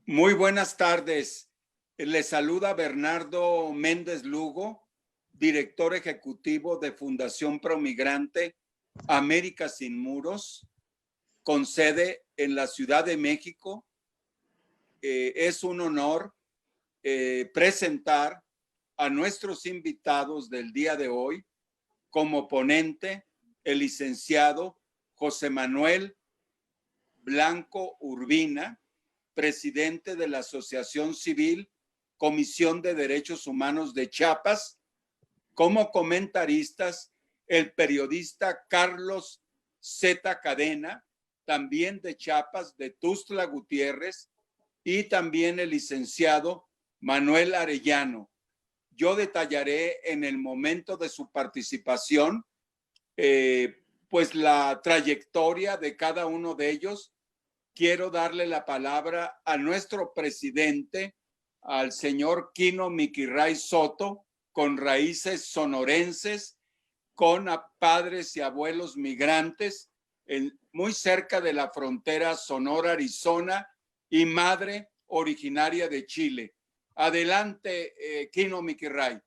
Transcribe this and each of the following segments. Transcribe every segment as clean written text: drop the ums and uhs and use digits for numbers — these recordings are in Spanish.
Muy buenas tardes. Les saluda Bernardo Méndez Lugo, director ejecutivo de Fundación Promigrante América Sin Muros, con sede en la Ciudad de México. Es un honor presentar a nuestros invitados del día de hoy como ponente el licenciado José Manuel Blanco Urbina, presidente de la Asociación Civil Comisión de Derechos Humanos de Chiapas. Como comentaristas, el periodista Carlos Z. Cadena, también de Chiapas, de Tuxtla Gutiérrez, y también el licenciado Manuel Arellano. Yo detallaré en el momento de su participación pues la trayectoria de cada uno de ellos. Quiero darle la palabra a nuestro presidente, al señor Quino Miquirray Soto, con raíces sonorenses, con padres y abuelos migrantes, muy cerca de la frontera Sonora-Arizona, y madre originaria de Chile. Adelante, Quino Miquirray.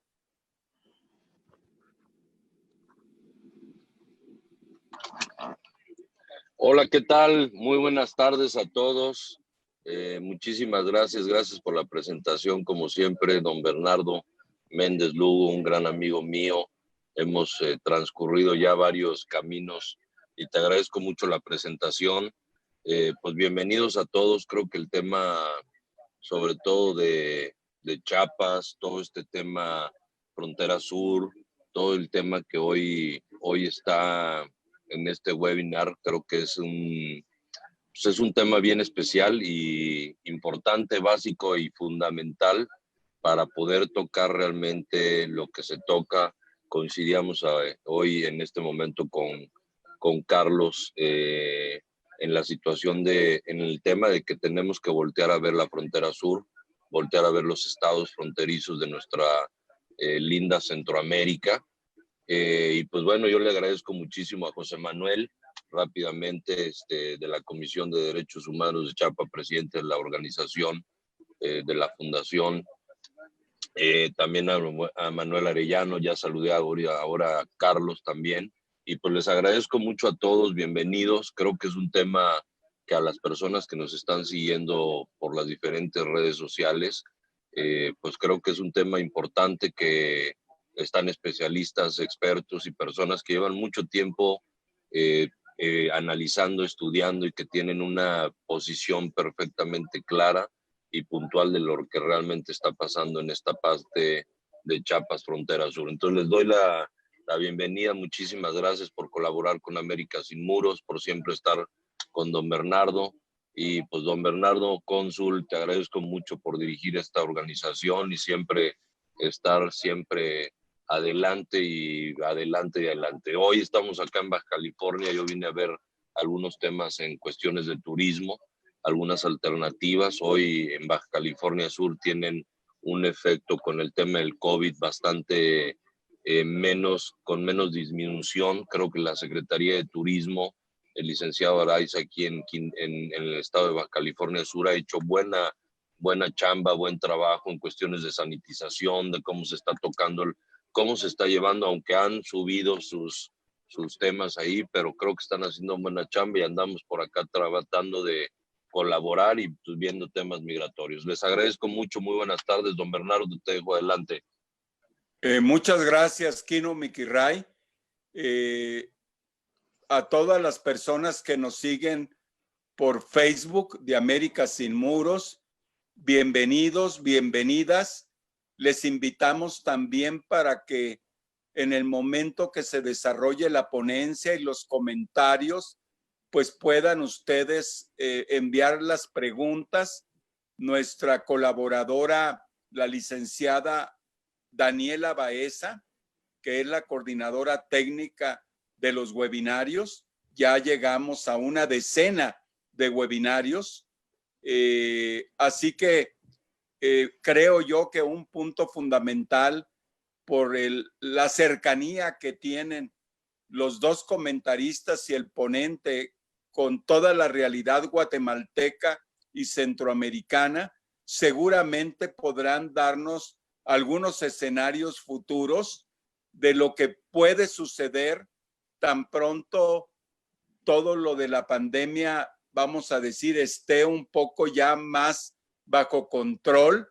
Hola, ¿qué tal? Muy buenas tardes a todos. Muchísimas gracias por la presentación, como siempre, don Bernardo Méndez Lugo, un gran amigo mío. Hemos transcurrido ya varios caminos y te agradezco mucho la presentación. Pues bienvenidos a todos. Creo que el tema, sobre todo de Chiapas, todo este tema Frontera Sur, todo el tema que hoy está en este webinar, creo que es un tema bien especial y importante, básico y fundamental para poder tocar realmente lo que se toca. Coincidíamos hoy en este momento con Carlos en la situación en el tema de que tenemos que voltear a ver la frontera sur, voltear a ver los estados fronterizos de nuestra linda Centroamérica. Y pues bueno, yo le agradezco muchísimo a José Manuel, rápidamente, de la Comisión de Derechos Humanos de Chiapas, presidente de la organización, de la fundación. También a Manuel Arellano, ya saludé ahora a Carlos también. Y pues les agradezco mucho a todos, bienvenidos. Creo que es un tema que a las personas que nos están siguiendo por las diferentes redes sociales, pues creo que es un tema importante que están especialistas, expertos y personas que llevan mucho tiempo analizando, estudiando y que tienen una posición perfectamente clara y puntual de lo que realmente está pasando en esta parte de Chiapas, frontera sur. Entonces les doy la bienvenida. Muchísimas gracias por colaborar con América Sin Muros, por siempre estar con don Bernardo. Y pues don Bernardo, cónsul, te agradezco mucho por dirigir esta organización y siempre estar adelante y adelante y adelante. Hoy estamos acá en Baja California, yo vine a ver algunos temas en cuestiones de turismo, algunas alternativas. Hoy en Baja California Sur tienen un efecto con el tema del COVID bastante con menos disminución. Creo que la Secretaría de Turismo, el licenciado Araiza aquí en el estado de Baja California Sur ha hecho buena chamba, buen trabajo en cuestiones de sanitización, de cómo se está tocando, cómo se está llevando, aunque han subido sus temas ahí, pero creo que están haciendo buena chamba y andamos por acá tratando de colaborar y pues, viendo temas migratorios. Les agradezco mucho, muy buenas tardes, don Bernardo, te dejo adelante. Muchas gracias, Quino Miquirray. A todas las personas que nos siguen por Facebook de América Sin Muros, bienvenidos, bienvenidas. Les invitamos también para que en el momento que se desarrolle la ponencia y los comentarios, pues puedan ustedes enviar las preguntas. Nuestra colaboradora, la licenciada Daniela Baeza, que es la coordinadora técnica de los webinarios, ya llegamos a una decena de webinarios. Así que creo yo que un punto fundamental por la cercanía que tienen los dos comentaristas y el ponente con toda la realidad guatemalteca y centroamericana, seguramente podrán darnos algunos escenarios futuros de lo que puede suceder tan pronto todo lo de la pandemia, vamos a decir, esté un poco ya más bajo control.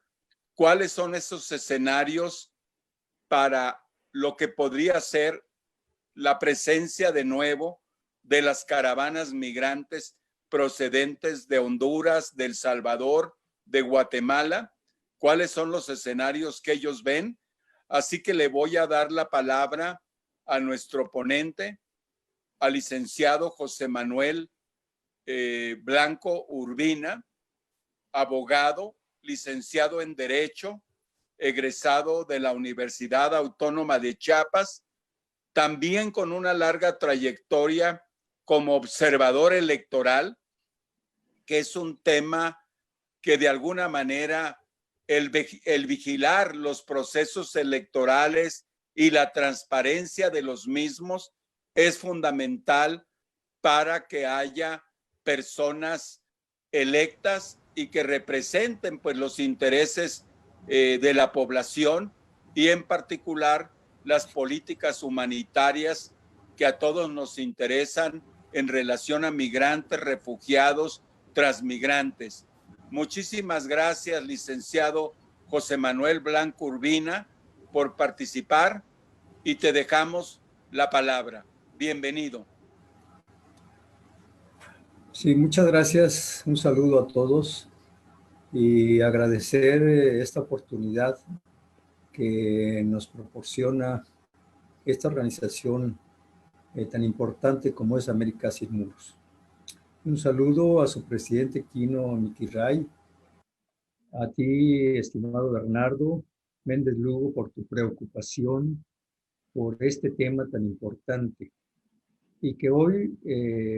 ¿Cuáles son esos escenarios para lo que podría ser la presencia de nuevo de las caravanas migrantes procedentes de Honduras, de El Salvador, de Guatemala? ¿Cuáles son los escenarios que ellos ven? Así que le voy a dar la palabra a nuestro ponente, al licenciado José Manuel Blanco Urbina, abogado, licenciado en Derecho, egresado de la Universidad Autónoma de Chiapas, también con una larga trayectoria como observador electoral, que es un tema que de alguna manera el vigilar los procesos electorales y la transparencia de los mismos es fundamental para que haya personas electas y que representen pues los intereses de la población y en particular las políticas humanitarias que a todos nos interesan en relación a migrantes, refugiados, transmigrantes. Muchísimas gracias, licenciado José Manuel Blanco Urbina, por participar y te dejamos la palabra. Bienvenido. Sí, muchas gracias. Un saludo a todos y agradecer esta oportunidad que nos proporciona esta organización tan importante como es América Sin Muros. Un saludo a su presidente Quino Miquirray, a ti, estimado Bernardo Méndez Lugo, por tu preocupación por este tema tan importante y que hoy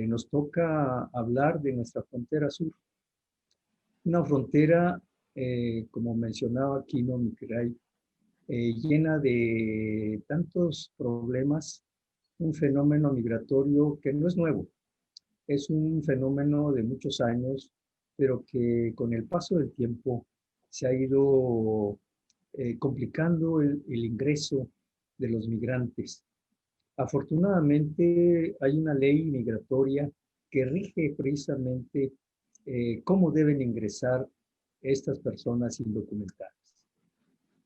nos toca hablar de nuestra frontera sur. Una frontera, como mencionaba Quino Miquirray, llena de tantos problemas, un fenómeno migratorio que no es nuevo, es un fenómeno de muchos años, pero que con el paso del tiempo se ha ido complicando el ingreso de los migrantes. Afortunadamente hay una ley migratoria que rige precisamente cómo deben ingresar estas personas indocumentadas.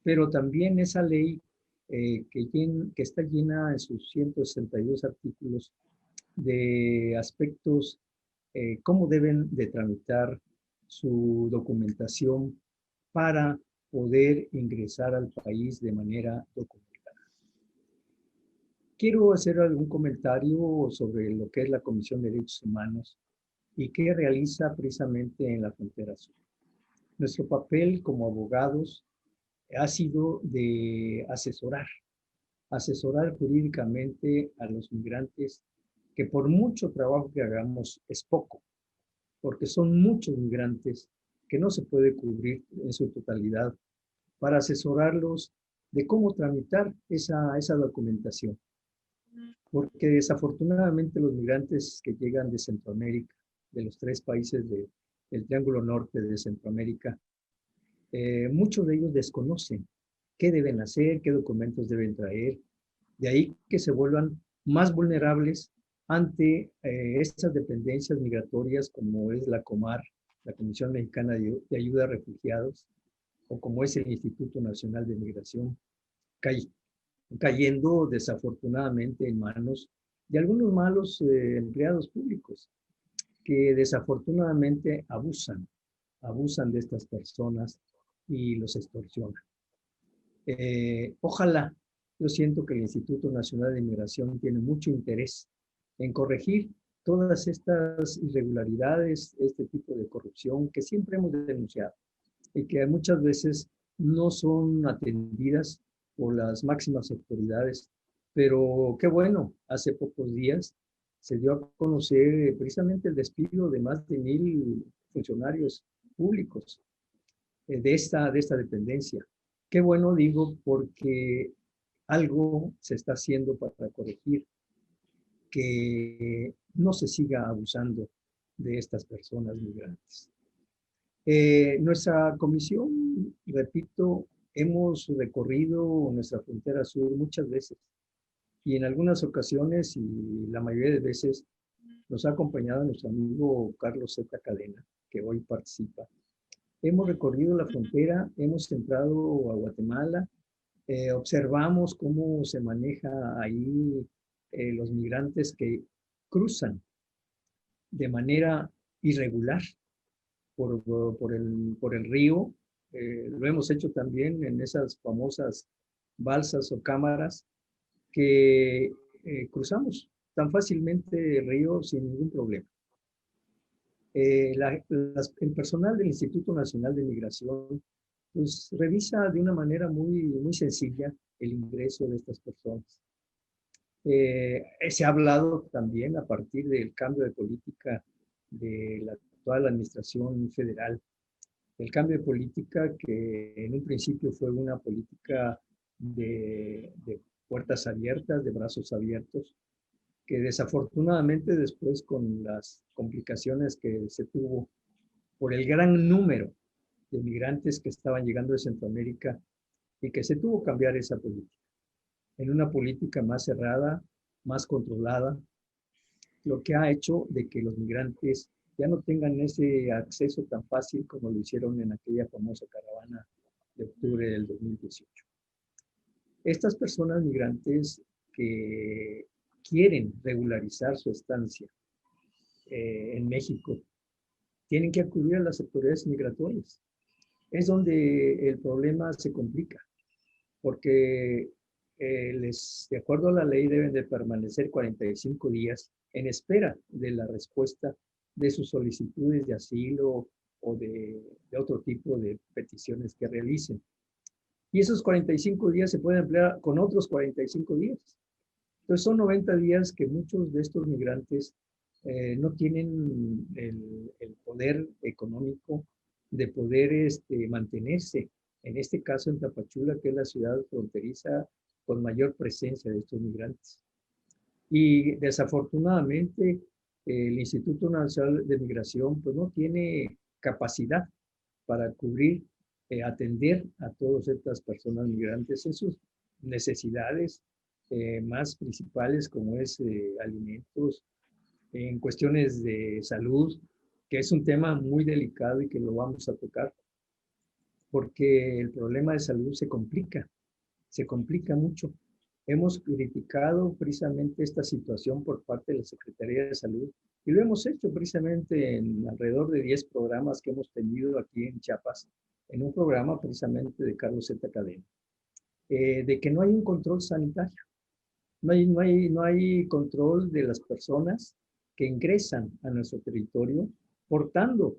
Pero también esa ley que está llena en sus 162 artículos de aspectos, cómo deben de tramitar su documentación para poder ingresar al país de manera documentada. Quiero hacer algún comentario sobre lo que es la Comisión de Derechos Humanos y qué realiza precisamente en la frontera sur. Nuestro papel como abogados ha sido de asesorar jurídicamente a los migrantes, que por mucho trabajo que hagamos es poco, porque son muchos migrantes que no se puede cubrir en su totalidad, para asesorarlos de cómo tramitar esa documentación. Porque desafortunadamente los migrantes que llegan de Centroamérica, de los 3 países del Triángulo Norte de Centroamérica, muchos de ellos desconocen qué deben hacer, qué documentos deben traer. De ahí que se vuelvan más vulnerables ante estas dependencias migratorias como es la COMAR, la Comisión Mexicana de Ayuda a Refugiados, o como es el Instituto Nacional de Migración, cayendo desafortunadamente en manos de algunos malos empleados públicos que desafortunadamente abusan de estas personas y los extorsionan. Ojalá, yo siento que el Instituto Nacional de Migración tiene mucho interés en corregir todas estas irregularidades, este tipo de corrupción que siempre hemos denunciado y que muchas veces no son atendidas por las máximas autoridades. Pero qué bueno, hace pocos días se dio a conocer precisamente el despido de más de 1,000 funcionarios públicos de esta dependencia. Qué bueno, digo, porque algo se está haciendo para corregir que no se siga abusando de estas personas migrantes. Nuestra comisión, repito, hemos recorrido nuestra frontera sur muchas veces y en algunas ocasiones y la mayoría de veces nos ha acompañado nuestro amigo Carlos Z. Cadena, que hoy participa. Hemos recorrido la frontera, hemos entrado a Guatemala, observamos cómo se maneja ahí los migrantes que cruzan de manera irregular por el río. Lo hemos hecho también en esas famosas balsas o cámaras que cruzamos tan fácilmente el río sin ningún problema. El personal del Instituto Nacional de Migración pues, revisa de una manera muy sencilla el ingreso de estas personas. Se ha hablado también a partir del cambio de política de la actual administración federal, el cambio de política que en un principio fue una política de puertas abiertas, de brazos abiertos, que desafortunadamente después con las complicaciones que se tuvo por el gran número de migrantes que estaban llegando de Centroamérica y que se tuvo que cambiar esa política en una política más cerrada, más controlada, lo que ha hecho de que los migrantes ya no tengan ese acceso tan fácil como lo hicieron en aquella famosa caravana de octubre del 2018. Estas personas migrantes que quieren regularizar su estancia en México tienen que acudir a las autoridades migratorias. Es donde el problema se complica, porque de acuerdo a la ley deben de permanecer 45 días en espera de la respuesta de sus solicitudes de asilo o de otro tipo de peticiones que realicen. Y esos 45 días se pueden emplear con otros 45 días. Entonces son 90 días que muchos de estos migrantes no tienen el poder económico de poder mantenerse. En este caso en Tapachula, que es la ciudad fronteriza con mayor presencia de estos migrantes. Y desafortunadamente el Instituto Nacional de Migración pues no tiene capacidad para cubrir, atender a todas estas personas migrantes en sus necesidades más principales como es alimentos, en cuestiones de salud, que es un tema muy delicado y que lo vamos a tocar, porque el problema de salud se complica mucho. Hemos criticado precisamente esta situación por parte de la Secretaría de Salud y lo hemos hecho precisamente en alrededor de 10 programas que hemos tenido aquí en Chiapas, en un programa precisamente de Carlos Z. Cadena, de que no hay un control sanitario, no hay control de las personas que ingresan a nuestro territorio portando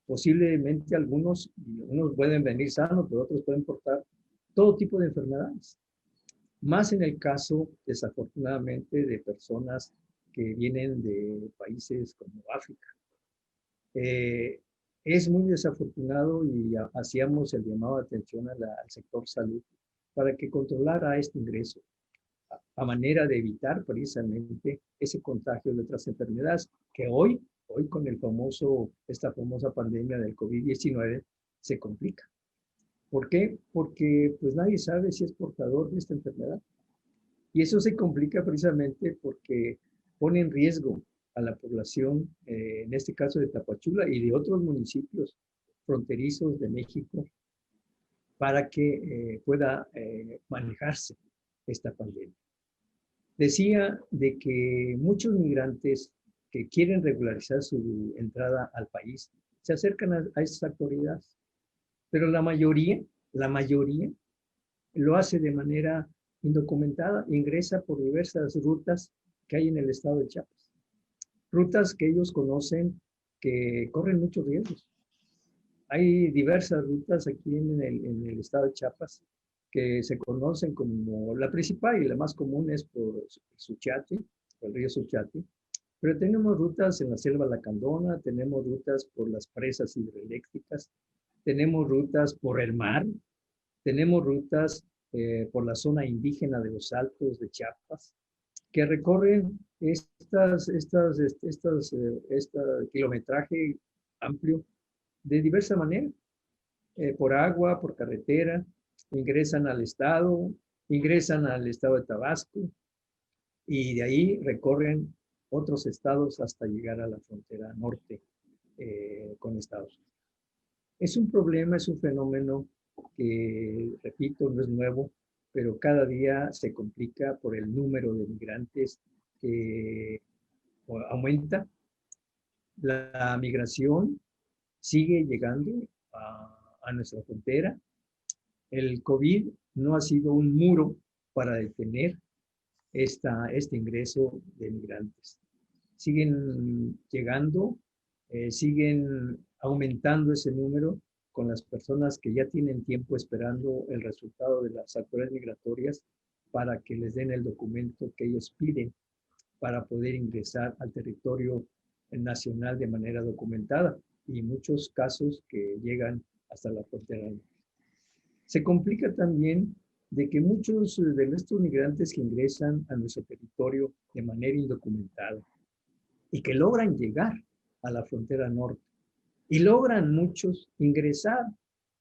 posiblemente algunos pueden venir sanos, pero otros pueden portar todo tipo de enfermedades. Más en el caso, desafortunadamente, de personas que vienen de países como África. Es muy desafortunado y hacíamos el llamado de atención al sector salud para que controlara este ingreso, a manera de evitar precisamente ese contagio de otras enfermedades que hoy con esta famosa pandemia del COVID-19 se complica. ¿Por qué? Porque pues nadie sabe si es portador de esta enfermedad. Y eso se complica precisamente porque pone en riesgo a la población, en este caso de Tapachula y de otros municipios fronterizos de México, para que pueda manejarse esta pandemia. Decía de que muchos migrantes que quieren regularizar su entrada al país se acercan a estas autoridades, pero la mayoría lo hace de manera indocumentada, ingresa por diversas rutas que hay en el estado de Chiapas. Rutas que ellos conocen que corren muchos riesgos. Hay diversas rutas aquí en el estado de Chiapas que se conocen como la principal y la más común es por Suchiate, el río Suchiate, pero tenemos rutas en la selva Lacandona, tenemos rutas por las presas hidroeléctricas, tenemos rutas por el mar, tenemos rutas por la zona indígena de los Altos de Chiapas, que recorren este kilometraje amplio de diversa manera, por agua, por carretera, ingresan al estado de Tabasco y de ahí recorren otros estados hasta llegar a la frontera norte con Estados Unidos. Es un problema, es un fenómeno que, repito, no es nuevo, pero cada día se complica por el número de migrantes que aumenta. La migración sigue llegando a nuestra frontera. El COVID no ha sido un muro para detener este ingreso de migrantes. Siguen llegando, siguen aumentando ese número con las personas que ya tienen tiempo esperando el resultado de las autoridades migratorias para que les den el documento que ellos piden para poder ingresar al territorio nacional de manera documentada, y muchos casos que llegan hasta la frontera. Se complica también de que muchos de nuestros migrantes que ingresan a nuestro territorio de manera indocumentada y que logran llegar a la frontera norte y logran muchos ingresar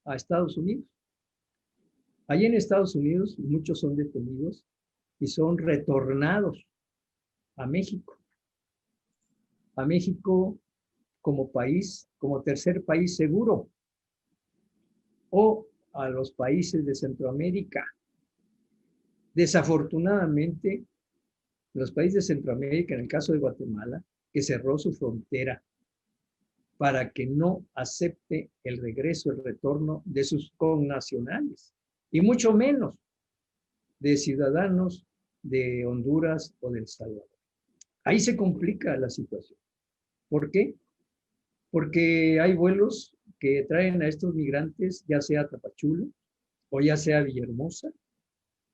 a Estados Unidos. Allí en Estados Unidos muchos son detenidos y son retornados a México como país, como tercer país seguro, o a los países de Centroamérica. Desafortunadamente, los países de Centroamérica, en el caso de Guatemala, que cerró su frontera para que no acepte el regreso, el retorno de sus connacionales, y mucho menos de ciudadanos de Honduras o de El Salvador. Ahí se complica la situación. ¿Por qué? Porque hay vuelos que traen a estos migrantes, ya sea a Tapachula o ya sea a Villahermosa,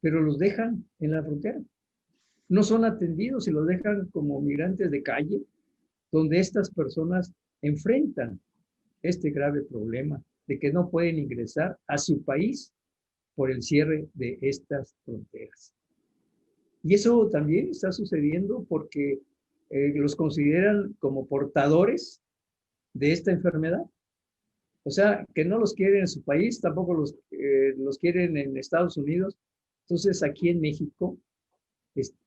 pero los dejan en la frontera. No son atendidos y los dejan como migrantes de calle, donde estas personas enfrentan este grave problema de que no pueden ingresar a su país por el cierre de estas fronteras. Y eso también está sucediendo porque los consideran como portadores de esta enfermedad. O sea, que no los quieren en su país, tampoco los quieren en Estados Unidos. Entonces, aquí en México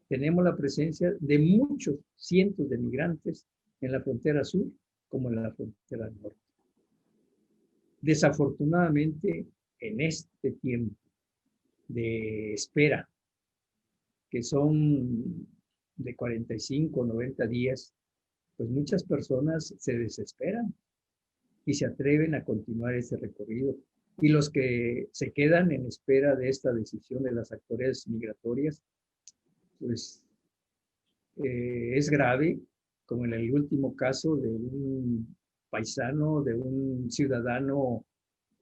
tenemos la presencia de muchos cientos de migrantes en la frontera sur como en la frontera norte. Desafortunadamente, en este tiempo de espera, que son de 45 o 90 días, pues muchas personas se desesperan y se atreven a continuar ese recorrido. Y los que se quedan en espera de esta decisión de las autoridades migratorias, pues es grave, como en el último caso de un paisano, de un ciudadano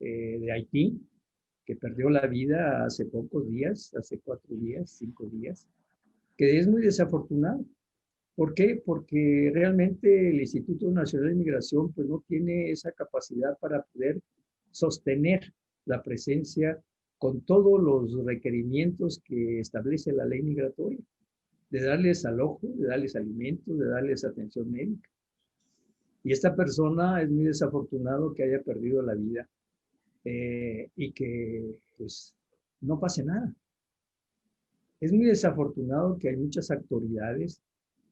de Haití, que perdió la vida hace pocos días, hace 4 días, 5 días, que es muy desafortunado. ¿Por qué? Porque realmente el Instituto Nacional de Migración pues no tiene esa capacidad para poder sostener la presencia con todos los requerimientos que establece la ley migratoria, de darles alojo, de darles alimentos, de darles atención médica. Y esta persona es muy desafortunado que haya perdido la vida y que pues no pase nada. Es muy desafortunado que hay muchas autoridades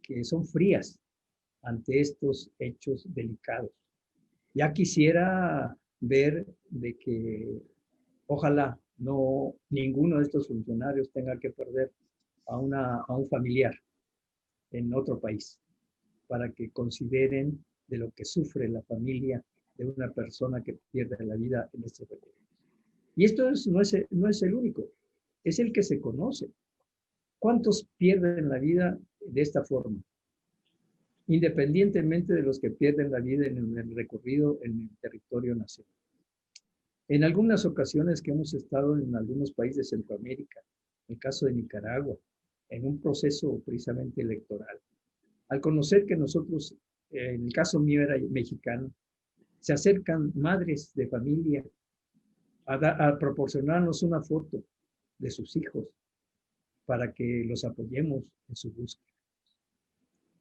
que son frías ante estos hechos delicados. Ya quisiera ver de que ojalá ninguno de estos funcionarios tenga que perder a un familiar en otro país, para que consideren de lo que sufre la familia de una persona que pierde la vida en este recorrido. Y esto no es el único, es el que se conoce. ¿Cuántos pierden la vida de esta forma? Independientemente de los que pierden la vida en el recorrido en el territorio nacional. En algunas ocasiones que hemos estado en algunos países de Centroamérica, en el caso de Nicaragua, en un proceso precisamente electoral, al conocer que nosotros, en el caso mío era mexicano, se acercan madres de familia a proporcionarnos una foto de sus hijos para que los apoyemos en su búsqueda.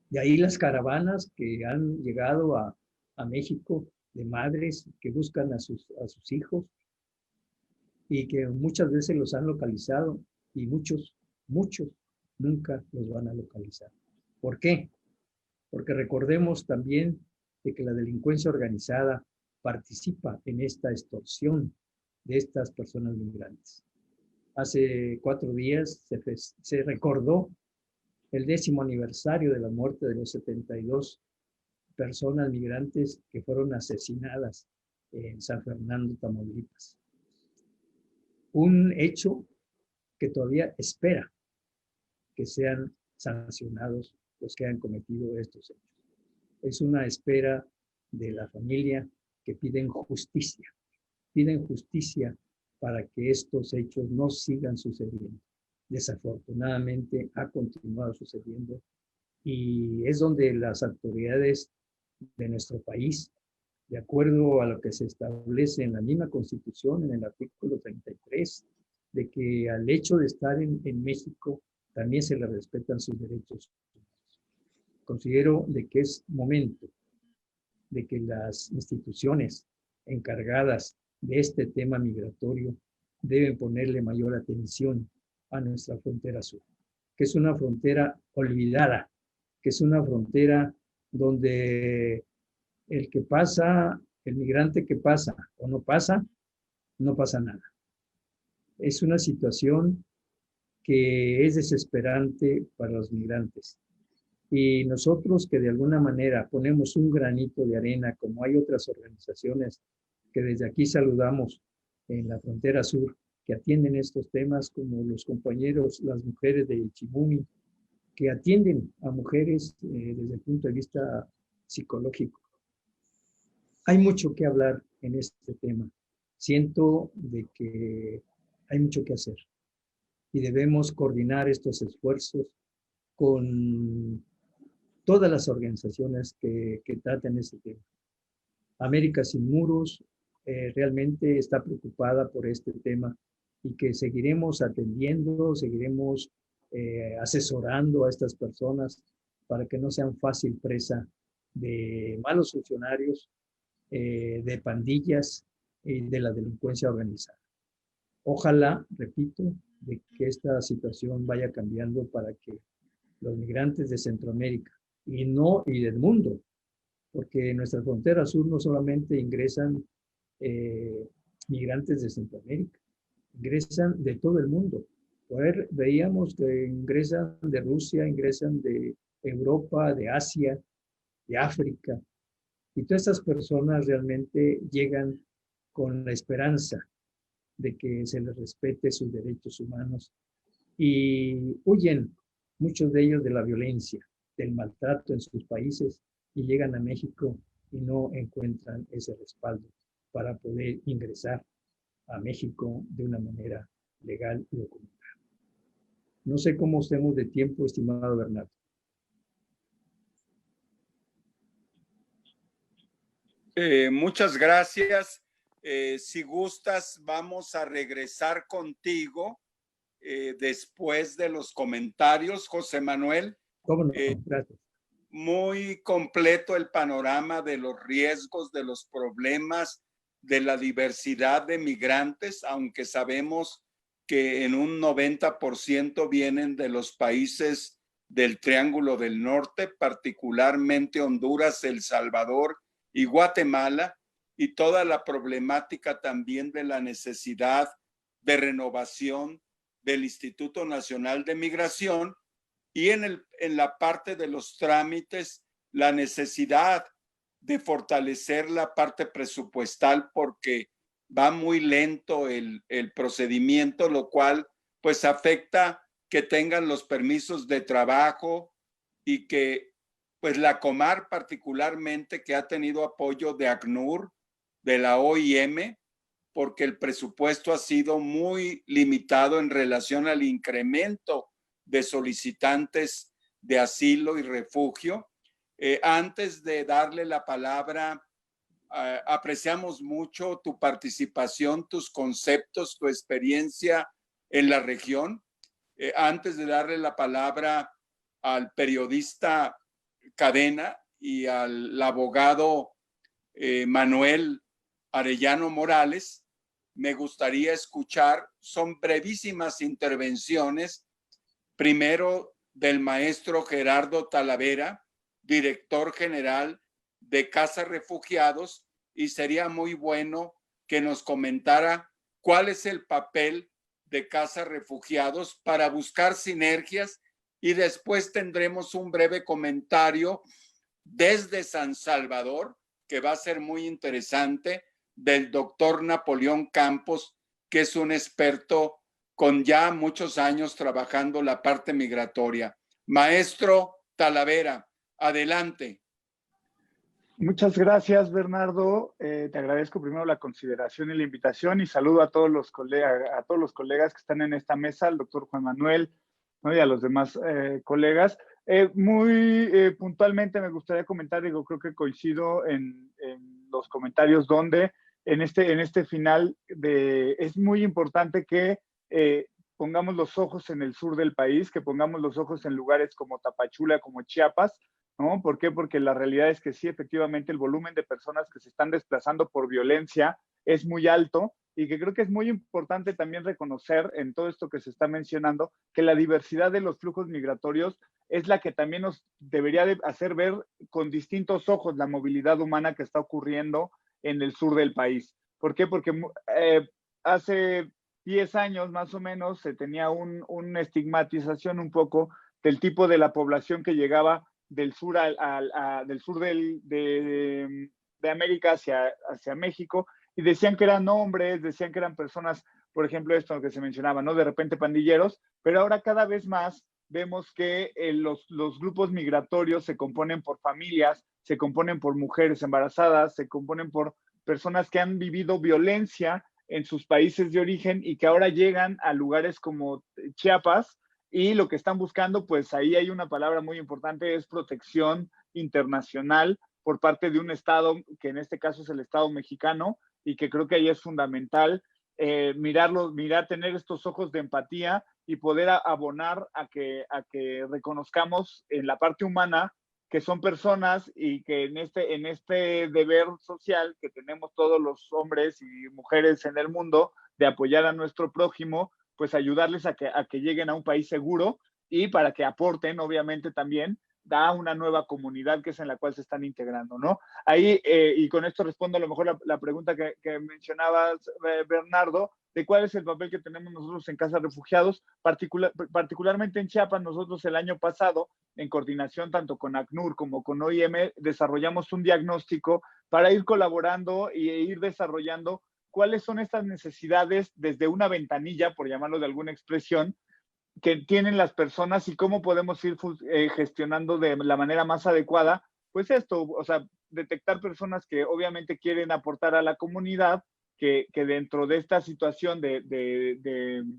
De ahí las caravanas que han llegado a México de madres que buscan a sus hijos y que muchas veces los han localizado y muchos nunca los van a localizar. ¿Por qué? Porque recordemos también de que la delincuencia organizada participa en esta extorsión de estas personas migrantes. Hace 4 días se recordó el 10º aniversario de la muerte de los 72 personas migrantes que fueron asesinadas en San Fernando, Tamaulipas. Un hecho que todavía espera que sean sancionados los que han cometido estos hechos. Es una espera de la familia que piden justicia para que estos hechos no sigan sucediendo. Desafortunadamente ha continuado sucediendo y es donde las autoridades de nuestro país, de acuerdo a lo que se establece en la misma Constitución, en el artículo 33, de que al hecho de estar en México también se le respetan sus derechos humanos. Considero de que es momento de que las instituciones encargadas de este tema migratorio deben ponerle mayor atención a nuestra frontera sur, que es una frontera olvidada, que es una frontera donde el que pasa, el migrante que pasa o no pasa nada. Es una situación que es desesperante para los migrantes. Y nosotros que de alguna manera ponemos un granito de arena, como hay otras organizaciones que desde aquí saludamos en la frontera sur, que atienden estos temas, como los compañeros, las mujeres de Chimumi, que atienden a mujeres desde el punto de vista psicológico. Hay mucho que hablar en este tema. Siento de que hay mucho que hacer y debemos coordinar estos esfuerzos con todas las organizaciones que tratan este tema. América Sin Muros realmente está preocupada por este tema y que seguiremos atendiendo, seguiremos asesorando a estas personas para que no sean fácil presa de malos funcionarios, de pandillas y de la delincuencia organizada. Ojalá, repito, de que esta situación vaya cambiando para que los migrantes de Centroamérica y del mundo, porque en nuestra frontera sur no solamente ingresan migrantes de Centroamérica, ingresan de todo el mundo. Veíamos que ingresan de Rusia, ingresan de Europa, de Asia, de África, y todas estas personas realmente llegan con la esperanza de que se les respete sus derechos humanos y huyen muchos de ellos de la violencia, del maltrato en sus países y llegan a México y no encuentran ese respaldo para poder ingresar a México de una manera legal y documentada. No sé cómo estemos de tiempo, estimado Bernardo. Muchas gracias. Si gustas, vamos a regresar contigo después de los comentarios, José Manuel. ¿Cómo no? Gracias. Muy completo el panorama de los riesgos, de los problemas, de la diversidad de migrantes, aunque sabemos que en un 90% vienen de los países del Triángulo del Norte, particularmente Honduras, El Salvador y Guatemala, y toda la problemática también de la necesidad de renovación del Instituto Nacional de Migración y en la parte de los trámites, la necesidad de fortalecer la parte presupuestal porque va muy lento el procedimiento, lo cual pues afecta que tengan los permisos de trabajo y que pues la Comar particularmente, que ha tenido apoyo de ACNUR, de la OIM, porque el presupuesto ha sido muy limitado en relación al incremento de solicitantes de asilo y refugio. Antes de darle la palabra, apreciamos mucho tu participación, tus conceptos, tu experiencia en la región. Antes de darle la palabra al periodista Cadena y al abogado Manuel Arellano Morales, me gustaría escuchar, son brevísimas intervenciones, primero del maestro Gerardo Talavera, director general de Casa Refugiados, y sería muy bueno que nos comentara cuál es el papel de Casa Refugiados para buscar sinergias, y después tendremos un breve comentario desde San Salvador, que va a ser muy interesante, del doctor Napoleón Campos, que es un experto con ya muchos años trabajando la parte migratoria. Maestro Talavera, adelante. Muchas gracias, Bernardo. Te agradezco primero la consideración y la invitación, y saludo a todos los colegas que están en esta mesa, al doctor Juan Manuel, ¿no? Y a los demás colegas. Muy puntualmente me gustaría comentar, creo que coincido en los comentarios donde en este final es muy importante que pongamos los ojos en el sur del país, que pongamos los ojos en lugares como Tapachula, como Chiapas, ¿no? ¿Por qué? Porque la realidad es que sí, efectivamente, el volumen de personas que se están desplazando por violencia es muy alto, y que creo que es muy importante también reconocer en todo esto que se está mencionando que la diversidad de los flujos migratorios es la que también nos debería de hacer ver con distintos ojos la movilidad humana que está ocurriendo en el sur del país. ¿Por qué? Porque hace 10 años más o menos se tenía una estigmatización un poco del tipo de la población que llegaba del sur, del sur de América hacia México, y decían que eran hombres, decían que eran personas, por ejemplo, esto que se mencionaba, ¿no? De repente pandilleros, pero ahora cada vez más vemos que los grupos migratorios se componen por familias, se componen por mujeres embarazadas, se componen por personas que han vivido violencia en sus países de origen y que ahora llegan a lugares como Chiapas, y lo que están buscando, pues ahí hay una palabra muy importante, es protección internacional por parte de un Estado, que en este caso es el Estado mexicano, y que creo que ahí es fundamental tener estos ojos de empatía y poder abonar a que reconozcamos en la parte humana que son personas, y que en este deber social que tenemos todos los hombres y mujeres en el mundo de apoyar a nuestro prójimo, pues ayudarles a que lleguen a un país seguro, y para que aporten, obviamente, también a una nueva comunidad que es en la cual se están integrando, ¿no? Ahí, y con esto respondo a lo mejor la pregunta que mencionabas, Bernardo, de cuál es el papel que tenemos nosotros en Casa Refugiados, particularmente en Chiapas. Nosotros el año pasado, en coordinación tanto con ACNUR como con OIM, desarrollamos un diagnóstico para ir colaborando e ir desarrollando cuáles son estas necesidades desde una ventanilla, por llamarlo de alguna expresión, que tienen las personas, y cómo podemos ir gestionando de la manera más adecuada, pues esto, o sea, detectar personas que obviamente quieren aportar a la comunidad, que dentro de esta situación de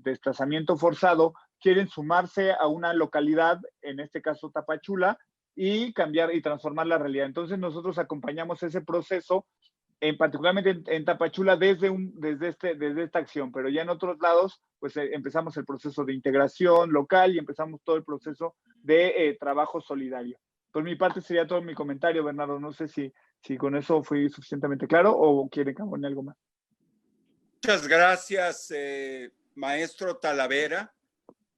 desplazamiento forzado quieren sumarse a una localidad, en este caso Tapachula, y cambiar y transformar la realidad. Entonces nosotros acompañamos ese proceso, particularmente en Tapachula, desde esta acción, pero ya en otros lados, pues empezamos el proceso de integración local y empezamos todo el proceso de trabajo solidario. Por mi parte sería todo mi comentario, Bernardo. No sé si con eso fui suficientemente claro o quieren que abone algo más. Muchas gracias, maestro Talavera.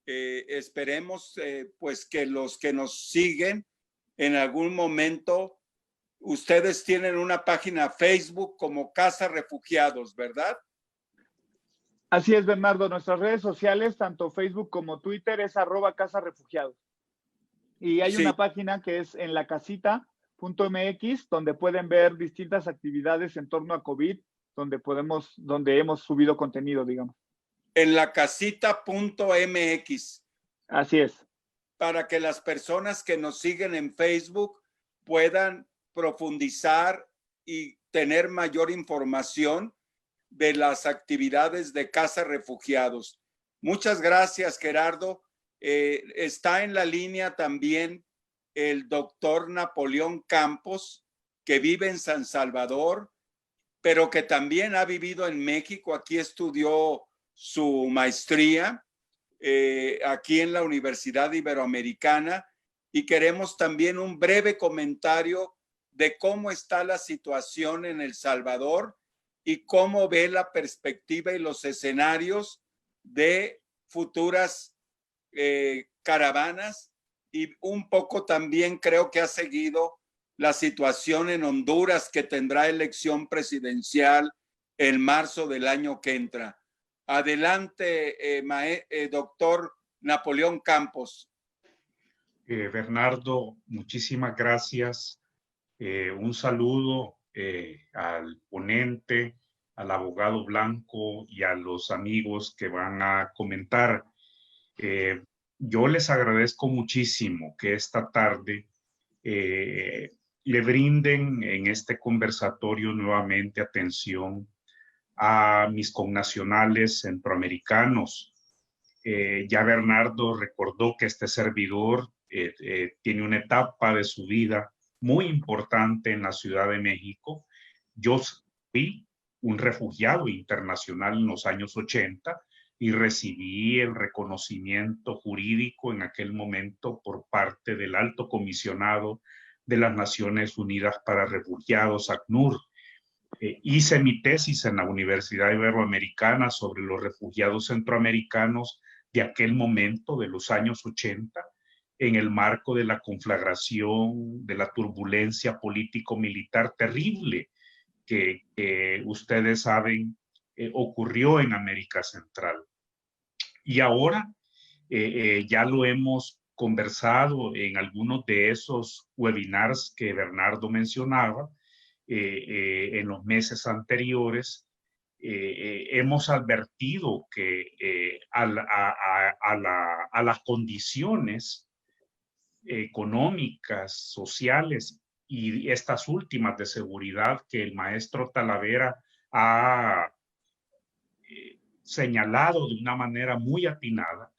Esperemos pues que los que nos siguen en algún momento, ustedes tienen una página Facebook como Casa Refugiados, ¿verdad? Así es, Bernardo. Nuestras redes sociales, tanto Facebook como Twitter, es @CasaRefugiados. Y hay una página que es en lacasita.mx, donde pueden ver distintas actividades en torno a COVID, donde hemos subido contenido, digamos. En lacasita.mx. Así es. Para que las personas que nos siguen en Facebook puedan profundizar y tener mayor información de las actividades de Casa Refugiados. Muchas gracias, Gerardo. Está en la línea también el doctor Napoleón Campos, que vive en San Salvador, pero que también ha vivido en México. Aquí estudió su maestría, aquí en la Universidad Iberoamericana, y queremos también un breve comentario de cómo está la situación en El Salvador y cómo ve la perspectiva y los escenarios de futuras caravanas, y un poco también creo que ha seguido la situación en Honduras, que tendrá elección presidencial en marzo del año que entra. Adelante, doctor Napoleón Campos. Bernardo, muchísimas gracias. Un saludo al ponente, al abogado Blanco y a los amigos que van a comentar. Yo les agradezco muchísimo que esta tarde le brinden en este conversatorio nuevamente atención a mis connacionales centroamericanos. Ya Bernardo recordó que este servidor tiene una etapa de su vida muy importante en la Ciudad de México. Yo fui un refugiado internacional en los años 80 y recibí el reconocimiento jurídico en aquel momento por parte del Alto Comisionado de las Naciones Unidas para Refugiados, ACNUR. Hice mi tesis en la Universidad Iberoamericana sobre los refugiados centroamericanos de aquel momento, de los años 80, en el marco de la conflagración, de la turbulencia político-militar terrible que ustedes saben ocurrió en América Central. Y ahora ya lo hemos conversado en algunos de esos webinars que Bernardo mencionaba en los meses anteriores. Hemos advertido que a las condiciones económicas, sociales y estas últimas de seguridad que el maestro Talavera ha señalado de una manera muy atinada,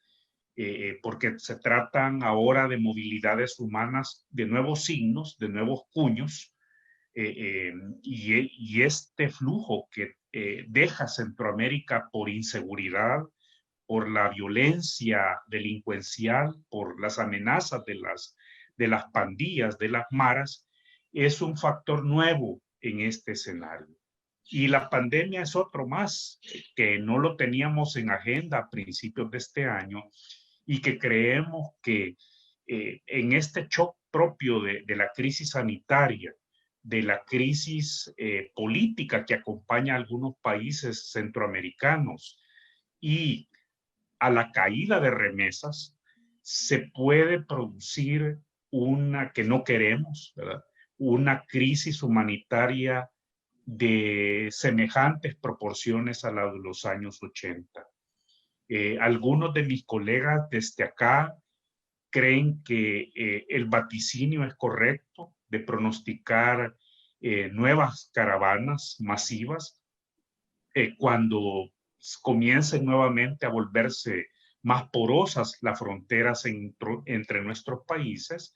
porque se tratan ahora de movilidades humanas de nuevos signos, de nuevos cuños, y este flujo que deja Centroamérica por inseguridad, por la violencia delincuencial, por las amenazas de las pandillas, de las maras, es un factor nuevo en este escenario. Y la pandemia es otro más, que no lo teníamos en agenda a principios de este año y que creemos que en este shock propio de la crisis sanitaria, de la crisis política que acompaña a algunos países centroamericanos y a la caída de remesas, se puede producir una que no queremos, ¿verdad? Una crisis humanitaria de semejantes proporciones a la de los años 80. Algunos de mis colegas desde acá creen que el vaticinio es correcto de pronosticar nuevas caravanas masivas cuando comiencen nuevamente a volverse más porosas las fronteras entre nuestros países,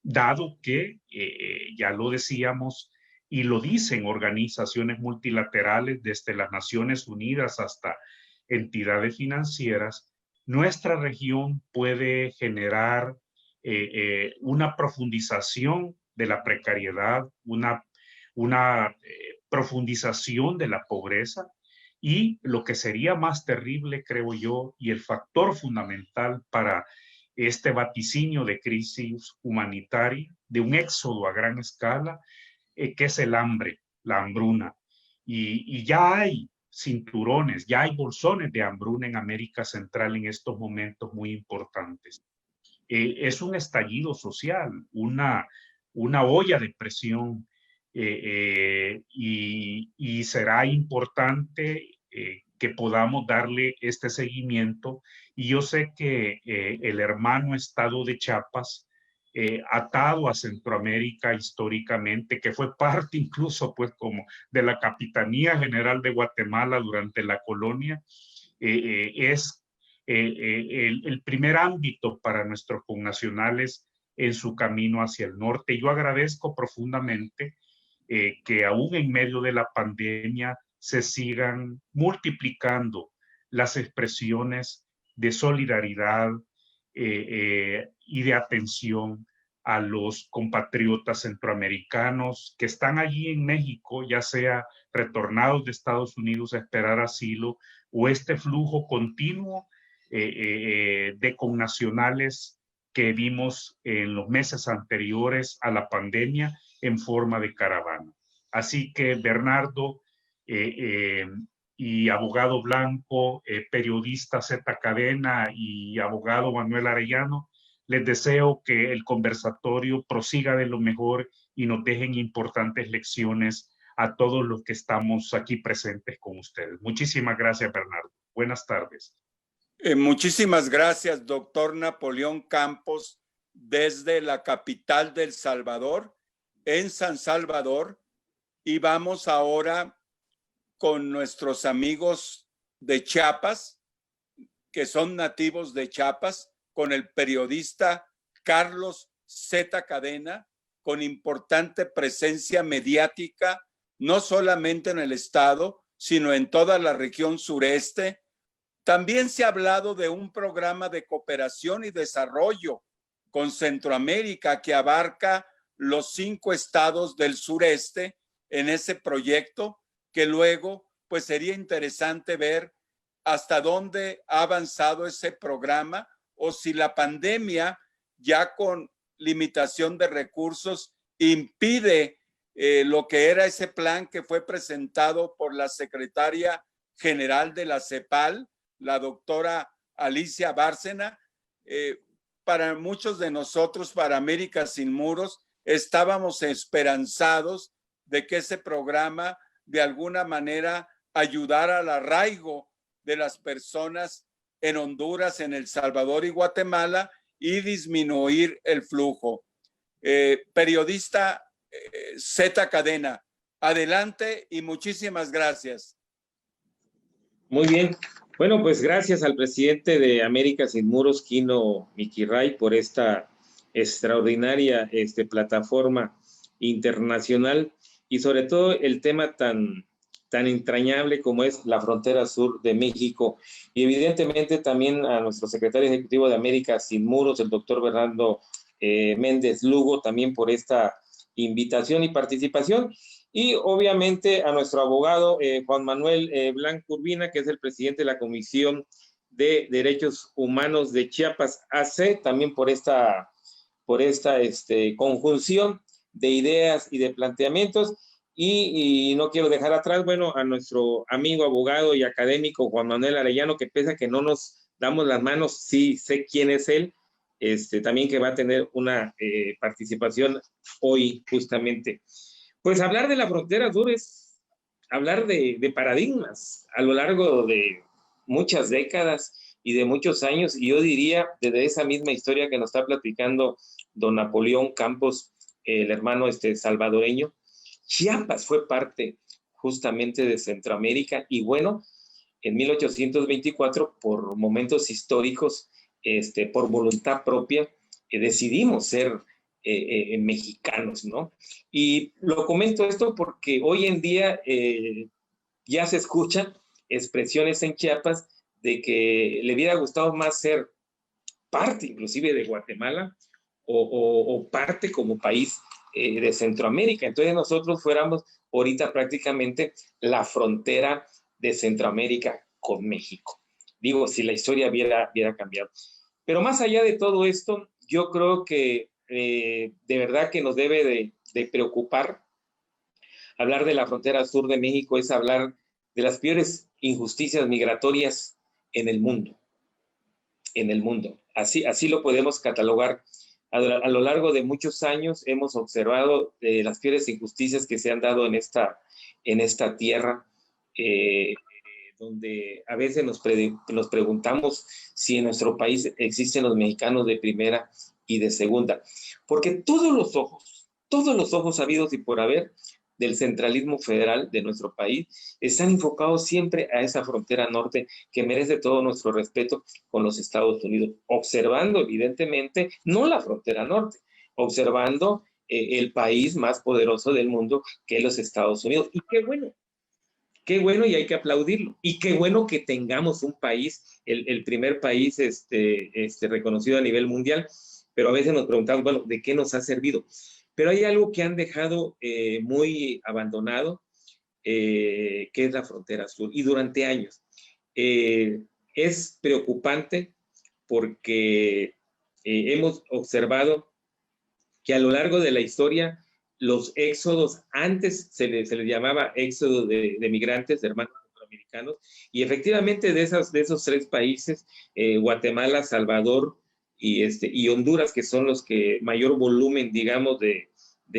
dado que, ya lo decíamos, y lo dicen organizaciones multilaterales desde las Naciones Unidas hasta entidades financieras, nuestra región puede generar una profundización de la precariedad, una profundización de la pobreza, y lo que sería más terrible, creo yo, y el factor fundamental para este vaticinio de crisis humanitaria, de un éxodo a gran escala, que es el hambre, la hambruna. Y ya hay cinturones, ya hay bolsones de hambruna en América Central en estos momentos muy importantes. Es un estallido social, una olla de presión, y será importante que podamos darle este seguimiento. Y yo sé que el hermano estado de Chiapas, atado a Centroamérica históricamente, que fue parte incluso pues como de la Capitanía General de Guatemala durante la colonia, es el primer ámbito para nuestros connacionales en su camino hacia el norte. Yo agradezco profundamente que aún en medio de la pandemia se sigan multiplicando las expresiones de solidaridad y de atención a los compatriotas centroamericanos que están allí en México, ya sea retornados de Estados Unidos a esperar asilo o este flujo continuo de connacionales que vimos en los meses anteriores a la pandemia en forma de caravana. Así que Bernardo y abogado Blanco, periodista Z Cadena y abogado Manuel Arellano, les deseo que el conversatorio prosiga de lo mejor y nos dejen importantes lecciones a todos los que estamos aquí presentes con ustedes. Muchísimas gracias, Bernardo. Buenas tardes. Muchísimas gracias, doctor Napoleón Campos, desde la capital del Salvador, en San Salvador. Y vamos ahora con nuestros amigos de Chiapas, que son nativos de Chiapas, con el periodista Carlos Z. Cadena, con importante presencia mediática, no solamente en el estado, sino en toda la región sureste. También se ha hablado de un programa de cooperación y desarrollo con Centroamérica que abarca los 5 estados del sureste en ese proyecto, que luego pues sería interesante ver hasta dónde ha avanzado ese programa o si la pandemia, ya con limitación de recursos, impide lo que era ese plan que fue presentado por la secretaria general de la CEPAL, la doctora Alicia Bárcena. Para muchos de nosotros, para América Sin Muros, estábamos esperanzados de que ese programa de alguna manera ayudara al arraigo de las personas en Honduras, en El Salvador y Guatemala y disminuir el flujo. Periodista Z. Cadena, adelante y muchísimas gracias. Muy bien. Bueno, pues gracias al presidente de América Sin Muros, Kino Mikiray, por esta extraordinaria plataforma internacional y sobre todo el tema tan entrañable como es la frontera sur de México. Y evidentemente también a nuestro secretario ejecutivo de América Sin Muros, el doctor Bernardo Méndez Lugo, también por esta invitación y participación. Y obviamente a nuestro abogado Juan Manuel Blanco Urbina, que es el presidente de la Comisión de Derechos Humanos de Chiapas AC, también por esta conjunción de ideas y de planteamientos. Y no quiero dejar atrás, bueno, a nuestro amigo abogado y académico Juan Manuel Arellano, que pese a que no nos damos las manos, sí sé quién es él, también que va a tener una participación hoy justamente. Pues hablar de la frontera sur es hablar de paradigmas a lo largo de muchas décadas y de muchos años, y yo diría desde esa misma historia que nos está platicando don Napoleón Campos, el hermano salvadoreño. Chiapas fue parte justamente de Centroamérica y bueno, en 1824, por momentos históricos, por voluntad propia, decidimos ser mexicanos, ¿no? Y lo comento esto porque hoy en día ya se escuchan expresiones en Chiapas de que le hubiera gustado más ser parte inclusive de Guatemala o parte como país de Centroamérica. Entonces nosotros fuéramos ahorita prácticamente la frontera de Centroamérica con México. Digo, si la historia hubiera cambiado. Pero más allá de todo esto, yo creo que de verdad que nos debe de preocupar. Hablar de la frontera sur de México es hablar de las peores injusticias migratorias en el mundo. En el mundo. Así lo podemos catalogar. A lo largo de muchos años hemos observado las peores injusticias que se han dado en esta tierra, donde a veces nos preguntamos si en nuestro país existen los mexicanos de primera y de segunda, porque todos los ojos habidos y por haber del centralismo federal de nuestro país están enfocados siempre a esa frontera norte que merece todo nuestro respeto con los Estados Unidos, observando evidentemente no la frontera norte, observando el país más poderoso del mundo que es los Estados Unidos. Y qué bueno y hay que aplaudirlo. Y qué bueno que tengamos un país, el primer país reconocido a nivel mundial, pero a veces nos preguntamos, bueno, ¿de qué nos ha servido? Pero hay algo que han dejado muy abandonado, que es la frontera sur, y durante años. Es preocupante porque hemos observado que a lo largo de la historia los éxodos, antes se les llamaba éxodo de migrantes, de hermanos centroamericanos, y efectivamente de esos 3 países, Guatemala, Salvador y Honduras, que son los que mayor volumen, digamos, de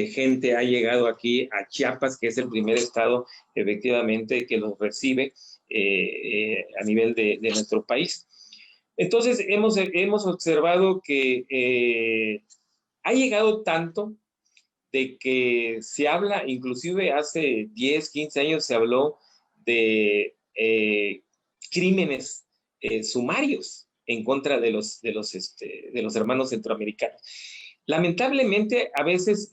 gente ha llegado aquí a Chiapas, que es el primer estado efectivamente que los recibe a nivel de nuestro país. Entonces hemos observado que ha llegado tanto de que se habla, inclusive hace 10, 15 años se habló de crímenes sumarios en contra de los hermanos centroamericanos. Lamentablemente, a veces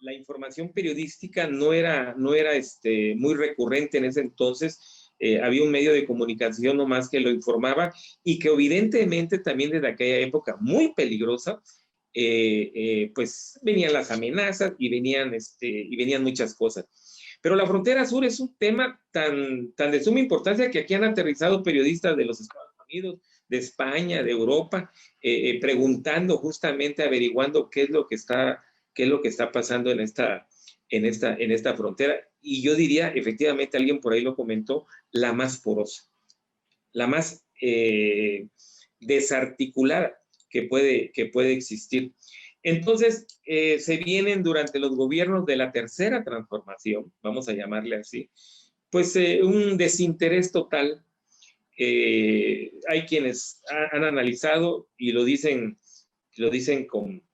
la información periodística no era muy recurrente en ese entonces. Había un medio de comunicación nomás que lo informaba y que evidentemente también desde aquella época muy peligrosa, pues venían las amenazas y venían muchas cosas. Pero la frontera sur es un tema tan de suma importancia que aquí han aterrizado periodistas de los Estados Unidos, de España, de Europa, preguntando justamente, averiguando qué es lo que está pasando en esta frontera. Y yo diría, efectivamente, alguien por ahí lo comentó, la más porosa, la más desarticulada que puede existir. Entonces, se vienen durante los gobiernos de la tercera transformación, vamos a llamarle así, pues un desinterés total. Hay quienes han analizado y lo dicen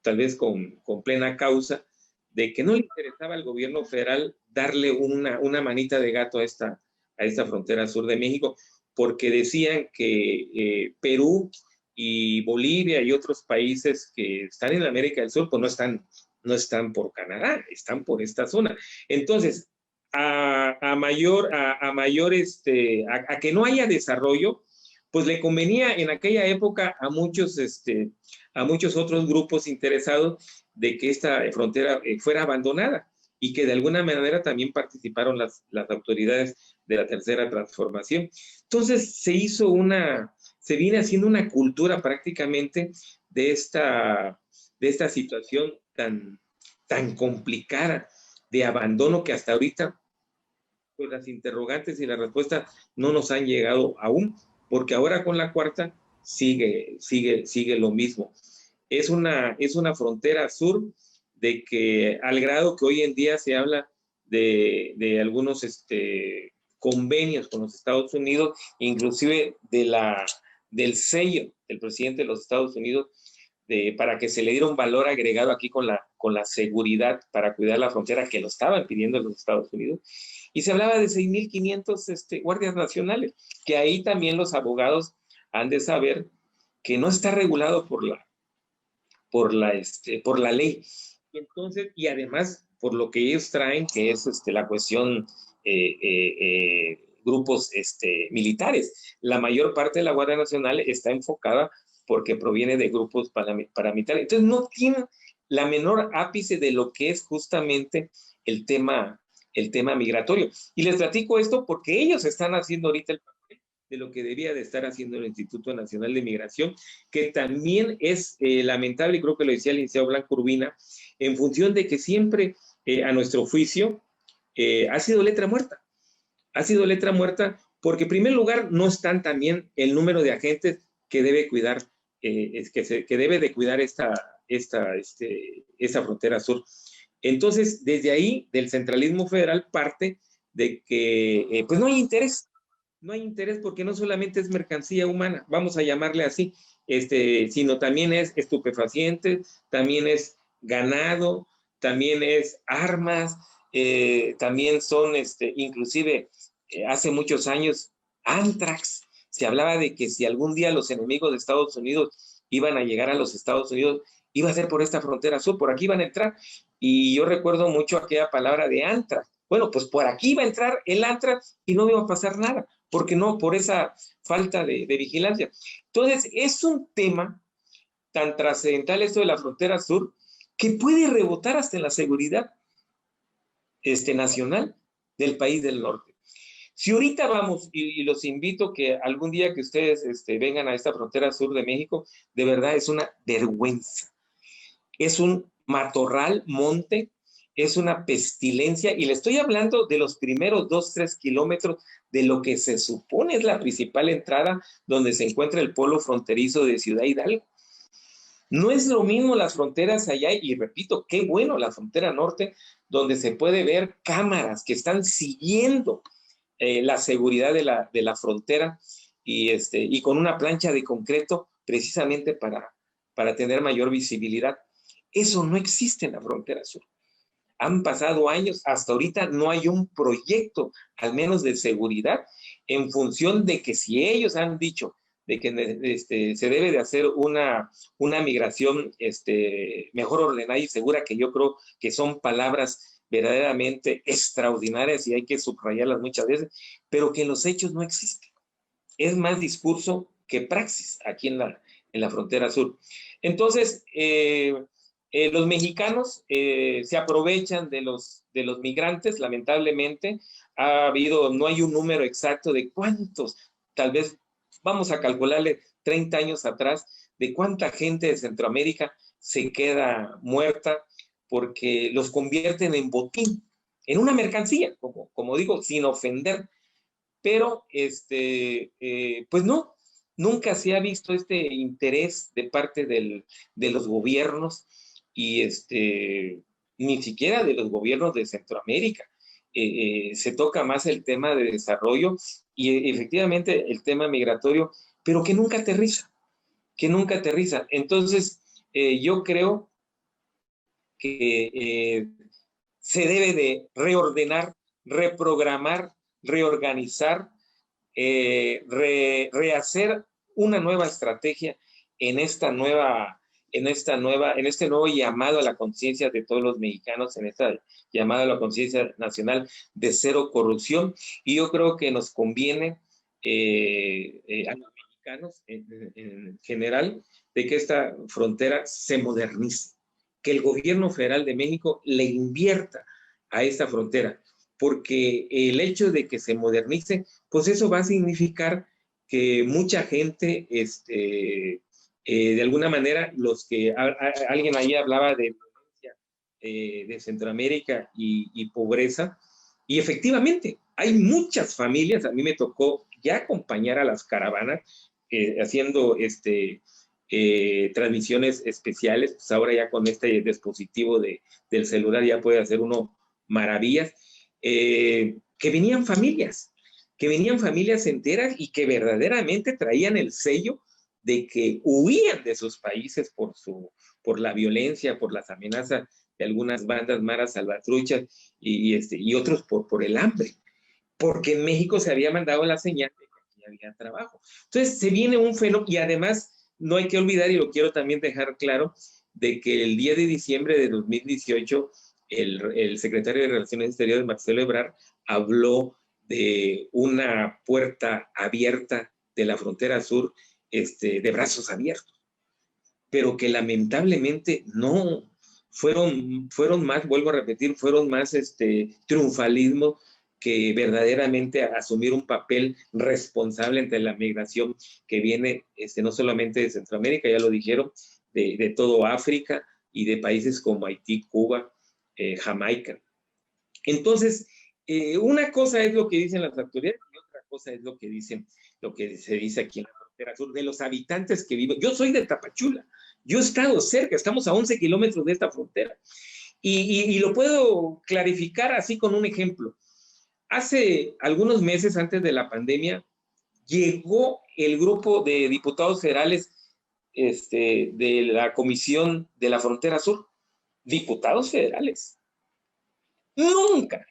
tal vez con plena causa, de que no le interesaba al gobierno federal darle una manita de gato a esta frontera sur de México, porque decían que Perú y Bolivia y otros países que están en la América del Sur, pues no están por Canadá, están por esta zona. Entonces, a que no haya desarrollo, pues le convenía en aquella época a muchos otros grupos interesados de que esta frontera fuera abandonada y que de alguna manera también participaron las autoridades de la tercera transformación. Entonces se viene haciendo una cultura prácticamente de esta situación tan complicada de abandono que hasta ahorita pues las interrogantes y las respuestas no nos han llegado aún, porque ahora con la cuarta sigue lo mismo. Es una frontera sur de que al grado que hoy en día se habla de algunos convenios con los Estados Unidos, inclusive del sello del presidente de los Estados Unidos para que se le diera un valor agregado aquí con la seguridad para cuidar la frontera que lo estaban pidiendo los Estados Unidos. Y se hablaba de 6,500 guardias nacionales, que ahí también los abogados han de saber que no está regulado por la ley. Entonces, y además, por lo que ellos traen, que es la cuestión grupos militares. La mayor parte de la Guardia Nacional está enfocada porque proviene de grupos paramilitares. Entonces, no tienen la menor ápice de lo que es justamente el tema migratorio. Y les platico esto porque ellos están haciendo ahorita el papel de lo que debía de estar haciendo el Instituto Nacional de Migración, que también es lamentable, y creo que lo decía el licenciado Blanco Urbina, en función de que siempre, a nuestro juicio, ha sido letra muerta. Ha sido letra muerta porque, en primer lugar, no están también el número de agentes que debe cuidar, que debe de cuidar esta frontera sur. Entonces, desde ahí, del centralismo federal, parte de que pues no hay interés. No hay interés porque no solamente es mercancía humana, vamos a llamarle así, sino también es estupefacientes, también es ganado, también es armas, también son, inclusive, hace muchos años, Antrax. Se hablaba de que si algún día los enemigos de Estados Unidos iban a llegar a los Estados Unidos, iba a ser por esta frontera sur, por aquí iban a entrar. Y yo recuerdo mucho aquella palabra de Antrax. Bueno, pues por aquí iba a entrar el Antrax y no iba a pasar nada, porque no, por esa falta de vigilancia. Entonces, es un tema tan trascendental esto de la frontera sur, que puede rebotar hasta en la seguridad nacional del país del norte. Si ahorita vamos, y los invito que algún día que ustedes vengan a esta frontera sur de México, de verdad es una vergüenza. Es un matorral, monte, es una pestilencia, y le estoy hablando de los primeros 2-3 kilómetros de lo que se supone es la principal entrada donde se encuentra el polo fronterizo de Ciudad Hidalgo. No es lo mismo las fronteras allá, y repito, qué bueno la frontera norte, donde se puede ver cámaras que están siguiendo la seguridad de la frontera y con una plancha de concreto precisamente para tener mayor visibilidad. Eso no existe en la frontera sur. Han pasado años, hasta ahorita no hay un proyecto, al menos de seguridad, en función de que si ellos han dicho de que se debe de hacer una migración mejor ordenada y segura, que yo creo que son palabras verdaderamente extraordinarias y hay que subrayarlas muchas veces, pero que en los hechos no existen. Es más discurso que praxis aquí en la frontera sur. Entonces, los mexicanos se aprovechan de los migrantes, lamentablemente. No hay un número exacto de cuántos, tal vez vamos a calcularle 30 años atrás, de cuánta gente de Centroamérica se queda muerta porque los convierten en botín, en una mercancía, como digo, sin ofender. Pero, pues no, nunca se ha visto este interés de parte de los gobiernos y ni siquiera de los gobiernos de Centroamérica. Se toca más el tema de desarrollo y efectivamente el tema migratorio, pero que nunca aterriza, Entonces, yo creo que se debe de reordenar, reprogramar, reorganizar, rehacer una nueva estrategia en este nuevo llamado a la conciencia de todos los mexicanos, en esta llamada a la conciencia nacional de cero corrupción. Y yo creo que nos conviene a los mexicanos en general de que esta frontera se modernice, que el gobierno federal de México le invierta a esta frontera, porque el hecho de que se modernice, pues eso va a significar que mucha gente, de alguna manera, alguien ahí hablaba de violencia de Centroamérica y pobreza, y efectivamente hay muchas familias. A mí me tocó ya acompañar a las caravanas haciendo transmisiones especiales. Pues ahora ya con este dispositivo del celular ya puede hacer uno maravillas, que venían familias enteras y que verdaderamente traían el sello de que huían de sus países por la violencia, por las amenazas de algunas bandas maras salvatruchas y otros por el hambre, porque en México se había mandado la señal de que aquí había trabajo. Entonces se viene un fenómeno, y además no hay que olvidar, y lo quiero también dejar claro, de que el 10 de diciembre de 2018 el secretario de Relaciones Exteriores, Marcelo Ebrard, habló de una puerta abierta de la frontera sur, de brazos abiertos, pero que lamentablemente no fueron más, vuelvo a repetir, fueron más triunfalismo que verdaderamente asumir un papel responsable ante la migración que viene no solamente de Centroamérica, ya lo dijeron, de todo África y de países como Haití, Cuba, Jamaica. Entonces, una cosa es lo que dicen las autoridades y otra cosa es lo que se dice aquí en la frontera sur de los habitantes que viven. Yo soy de Tapachula, yo he estado cerca, estamos a 11 kilómetros de esta frontera y lo puedo clarificar así con un ejemplo. Hace algunos meses antes de la pandemia llegó el grupo de diputados federales de la Comisión de la Frontera Sur, diputados federales. Nunca,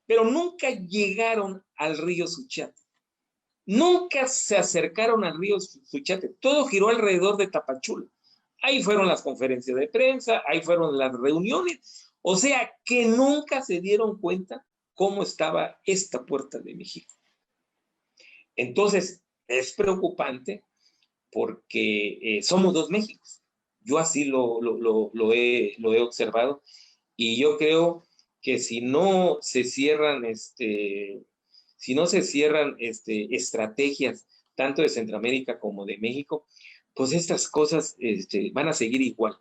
pero nunca llegaron al río Suchiate. Nunca se acercaron al río Suchiate. Todo giró alrededor de Tapachula. Ahí fueron las conferencias de prensa, ahí fueron las reuniones. O sea, que nunca se dieron cuenta cómo estaba esta puerta de México. Entonces, es preocupante porque somos dos Méxicos. Yo así lo he observado, y yo creo que si no se cierran estrategias tanto de Centroamérica como de México, pues estas cosas van a seguir igual.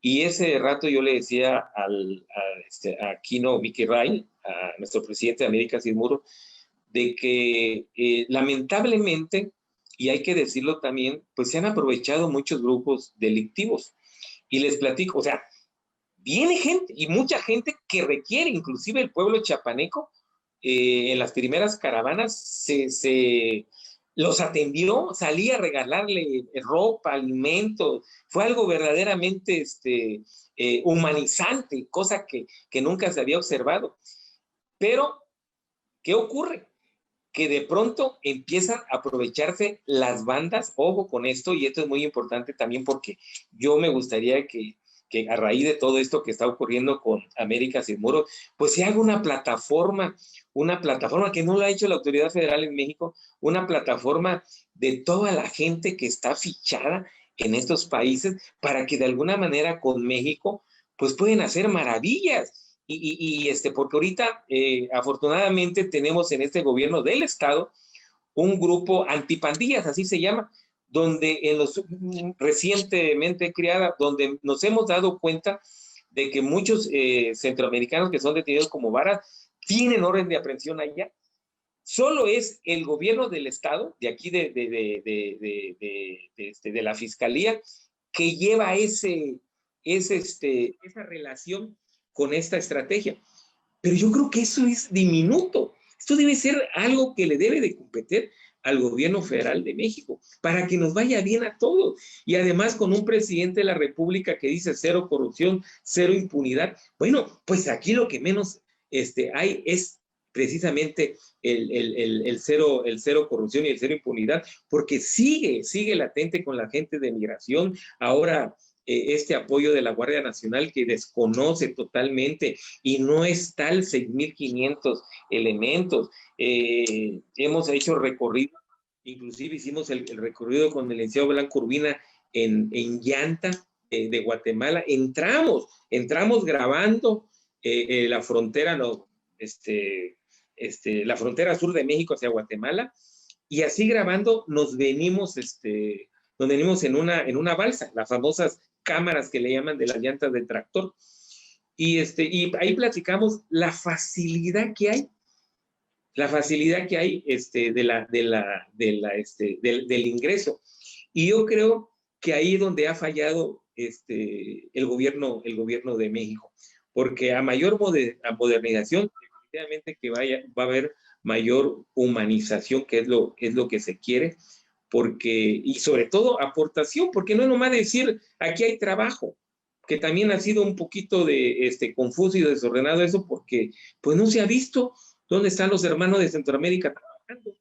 Y ese rato yo le decía a Kino Viqueray, a nuestro presidente de América Sin Muro, de que lamentablemente, y hay que decirlo también, pues se han aprovechado muchos grupos delictivos. Y les platico, o sea, viene gente, y mucha gente que requiere, inclusive el pueblo chiapaneco, en las primeras caravanas los atendió, salía a regalarle ropa, alimentos, fue algo verdaderamente humanizante, cosa que nunca se había observado. Pero, ¿qué ocurre? Que de pronto empiezan a aprovecharse las bandas, ojo con esto, y esto es muy importante también porque yo me gustaría que a raíz de todo esto que está ocurriendo con América Sin Muro, pues se haga una plataforma que no lo ha hecho la autoridad federal en México, una plataforma de toda la gente que está fichada en estos países para que de alguna manera con México pues pueden hacer maravillas. Porque ahorita afortunadamente tenemos en este gobierno del estado un grupo antipandillas, así se llama, donde recientemente creada, donde nos hemos dado cuenta de que muchos centroamericanos que son detenidos como varas tienen orden de aprehensión allá. Solo es el gobierno del estado, de aquí de la fiscalía, que lleva esa relación con esta estrategia. Pero yo creo que eso es diminuto. Esto debe ser algo que le debe de competir al gobierno federal de México, para que nos vaya bien a todos. Y además con un presidente de la República que dice cero corrupción, cero impunidad. Bueno, pues aquí lo que menos hay es precisamente el cero corrupción y el cero impunidad, porque sigue latente con la gente de migración. Ahora este apoyo de la Guardia Nacional que desconoce totalmente y no es tal 6,500 elementos. Hemos hecho recorrido, inclusive hicimos el recorrido con el licenciado Blanco Urbina en Llanta de Guatemala. Entramos grabando la frontera, la frontera sur de México hacia Guatemala, y así grabando nos venimos en una balsa, las famosas cámaras que le llaman de las llantas de tractor. Y ahí platicamos la facilidad que hay del ingreso. Y yo creo que ahí es donde ha fallado el gobierno de México, porque a mayor modernización, definitivamente que va a haber mayor humanización, que es lo que se quiere, y sobre todo aportación, porque no es nomás decir aquí hay trabajo, que también ha sido un poquito confuso y desordenado eso, porque pues no se ha visto dónde están los hermanos de Centroamérica trabajando.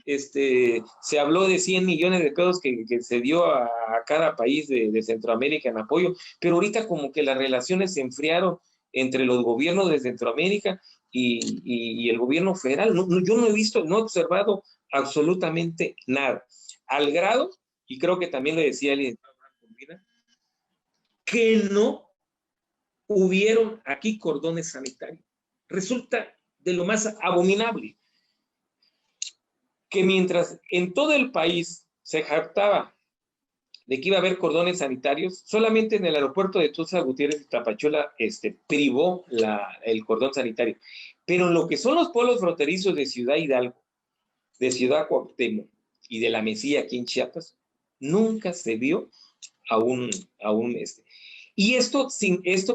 Se habló de 100 millones de pesos que se dio a cada país de Centroamérica en apoyo, pero ahorita como que las relaciones se enfriaron entre los gobiernos de Centroamérica y el gobierno federal. Yo no he observado absolutamente nada. Al grado, y creo que también lo decía el que no hubieron aquí cordones sanitarios. Resulta de lo más abominable que mientras en todo el país se jactaba de que iba a haber cordones sanitarios, solamente en el aeropuerto de Tuxtla Gutiérrez y Tapachula privó el cordón sanitario. Pero en lo que son los pueblos fronterizos de Ciudad Hidalgo, de Ciudad Cuauhtémoc y de La Mesilla aquí en Chiapas, nunca se vio Y esto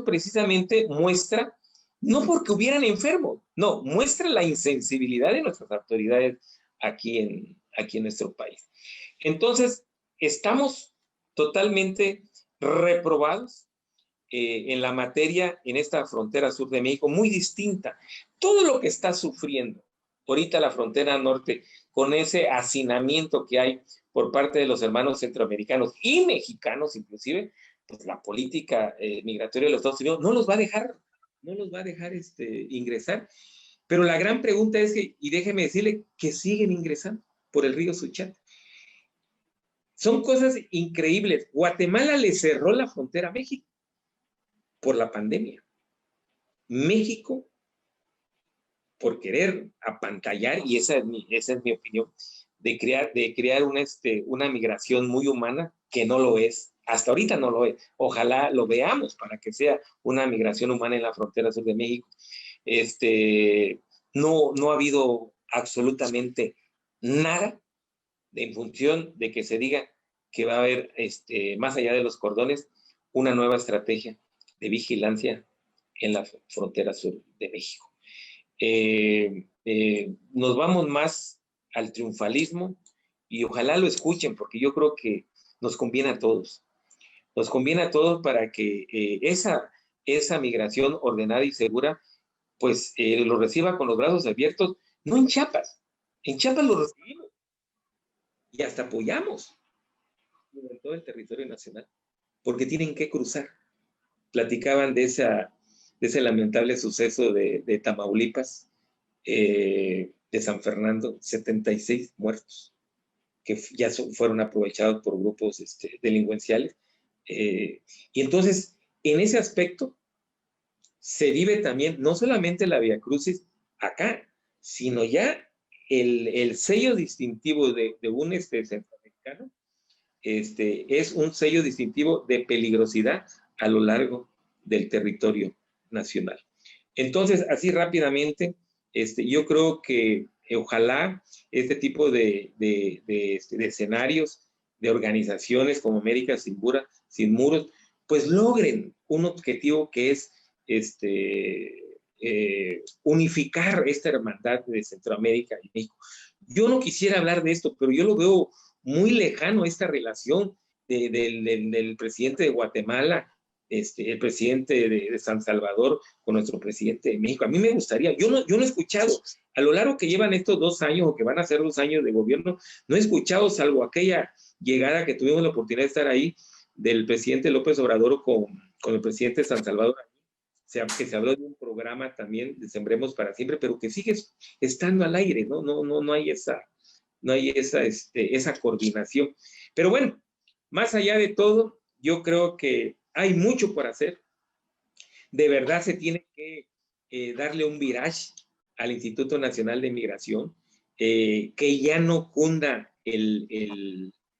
precisamente muestra, no porque hubieran enfermos, no, muestra la insensibilidad de nuestras autoridades aquí en nuestro país. Entonces, estamos totalmente reprobados en la materia, en esta frontera sur de México, muy distinta. Todo lo que está sufriendo ahorita la frontera norte, con ese hacinamiento que hay por parte de los hermanos centroamericanos y mexicanos inclusive, pues la política migratoria de los Estados Unidos no los va a dejar ingresar. Pero la gran pregunta es y déjeme decirle, que siguen ingresando por el río Suchiate. Son cosas increíbles. Guatemala le cerró la frontera a México por la pandemia. México, por querer apantallar, y esa es mi opinión, de crear una migración muy humana, que no lo es. Hasta ahorita no lo es. Ojalá lo veamos para que sea una migración humana en la frontera sur de México. No ha habido absolutamente nada en función de que se diga que va a haber, más allá de los cordones, una nueva estrategia de vigilancia en la frontera sur de México. Nos vamos más al triunfalismo y ojalá lo escuchen, porque yo creo que nos conviene a todos. Nos conviene a todos para que esa migración ordenada y segura, pues lo reciba con los brazos abiertos, no en Chiapas. En Chiapas lo recibimos y hasta apoyamos en todo el territorio nacional, porque tienen que cruzar. Platicaban de ese lamentable suceso de Tamaulipas, de San Fernando, 76 muertos, que ya fueron aprovechados por grupos delincuenciales. Y entonces, en ese aspecto, se vive también, no solamente la Vía Crucis acá, sino ya el sello distintivo de un centroamericano, es un sello distintivo de peligrosidad a lo largo del territorio nacional. Entonces, así rápidamente, yo creo que ojalá este tipo de escenarios, de organizaciones como América Sin Muros, pues logren un objetivo que es unificar esta hermandad de Centroamérica y México. Yo no quisiera hablar de esto, pero yo lo veo muy lejano, esta relación del presidente de Guatemala, el presidente de San Salvador con nuestro presidente de México. A mí me gustaría, yo no he escuchado, a lo largo que llevan estos 2 años, o que van a ser 2 años de gobierno, no he escuchado, salvo aquella llegada que tuvimos la oportunidad de estar ahí, del presidente López Obrador con el presidente de San Salvador, que se habló de un programa también de Sembremos para Siempre, pero que sigue estando al aire, no hay esa coordinación. Pero bueno, más allá de todo, yo creo que hay mucho por hacer. De verdad se tiene que darle un virage al Instituto Nacional de Migración, que ya no cunda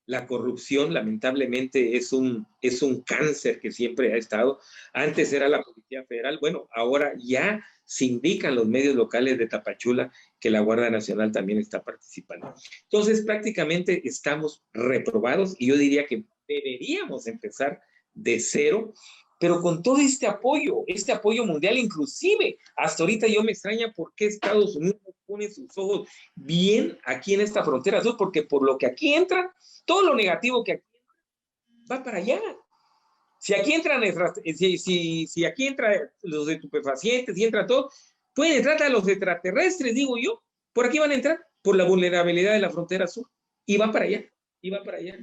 la corrupción. Lamentablemente es un cáncer que siempre ha estado. Antes era la Policía Federal, bueno, ahora ya se indican los medios locales de Tapachula que la Guardia Nacional también está participando. Entonces, prácticamente estamos reprobados, y yo diría que deberíamos empezar de cero, pero con todo este apoyo mundial. Inclusive, hasta ahorita yo me extraña por qué Estados Unidos pone sus ojos bien aquí en esta frontera sur, porque por lo que aquí entra, todo lo negativo que aquí entra, va para allá. Si aquí entran, si aquí entran los estupefacientes y entra todo, pueden entrar a los extraterrestres, digo yo. Por aquí van a entrar, por la vulnerabilidad de la frontera sur, y va para allá,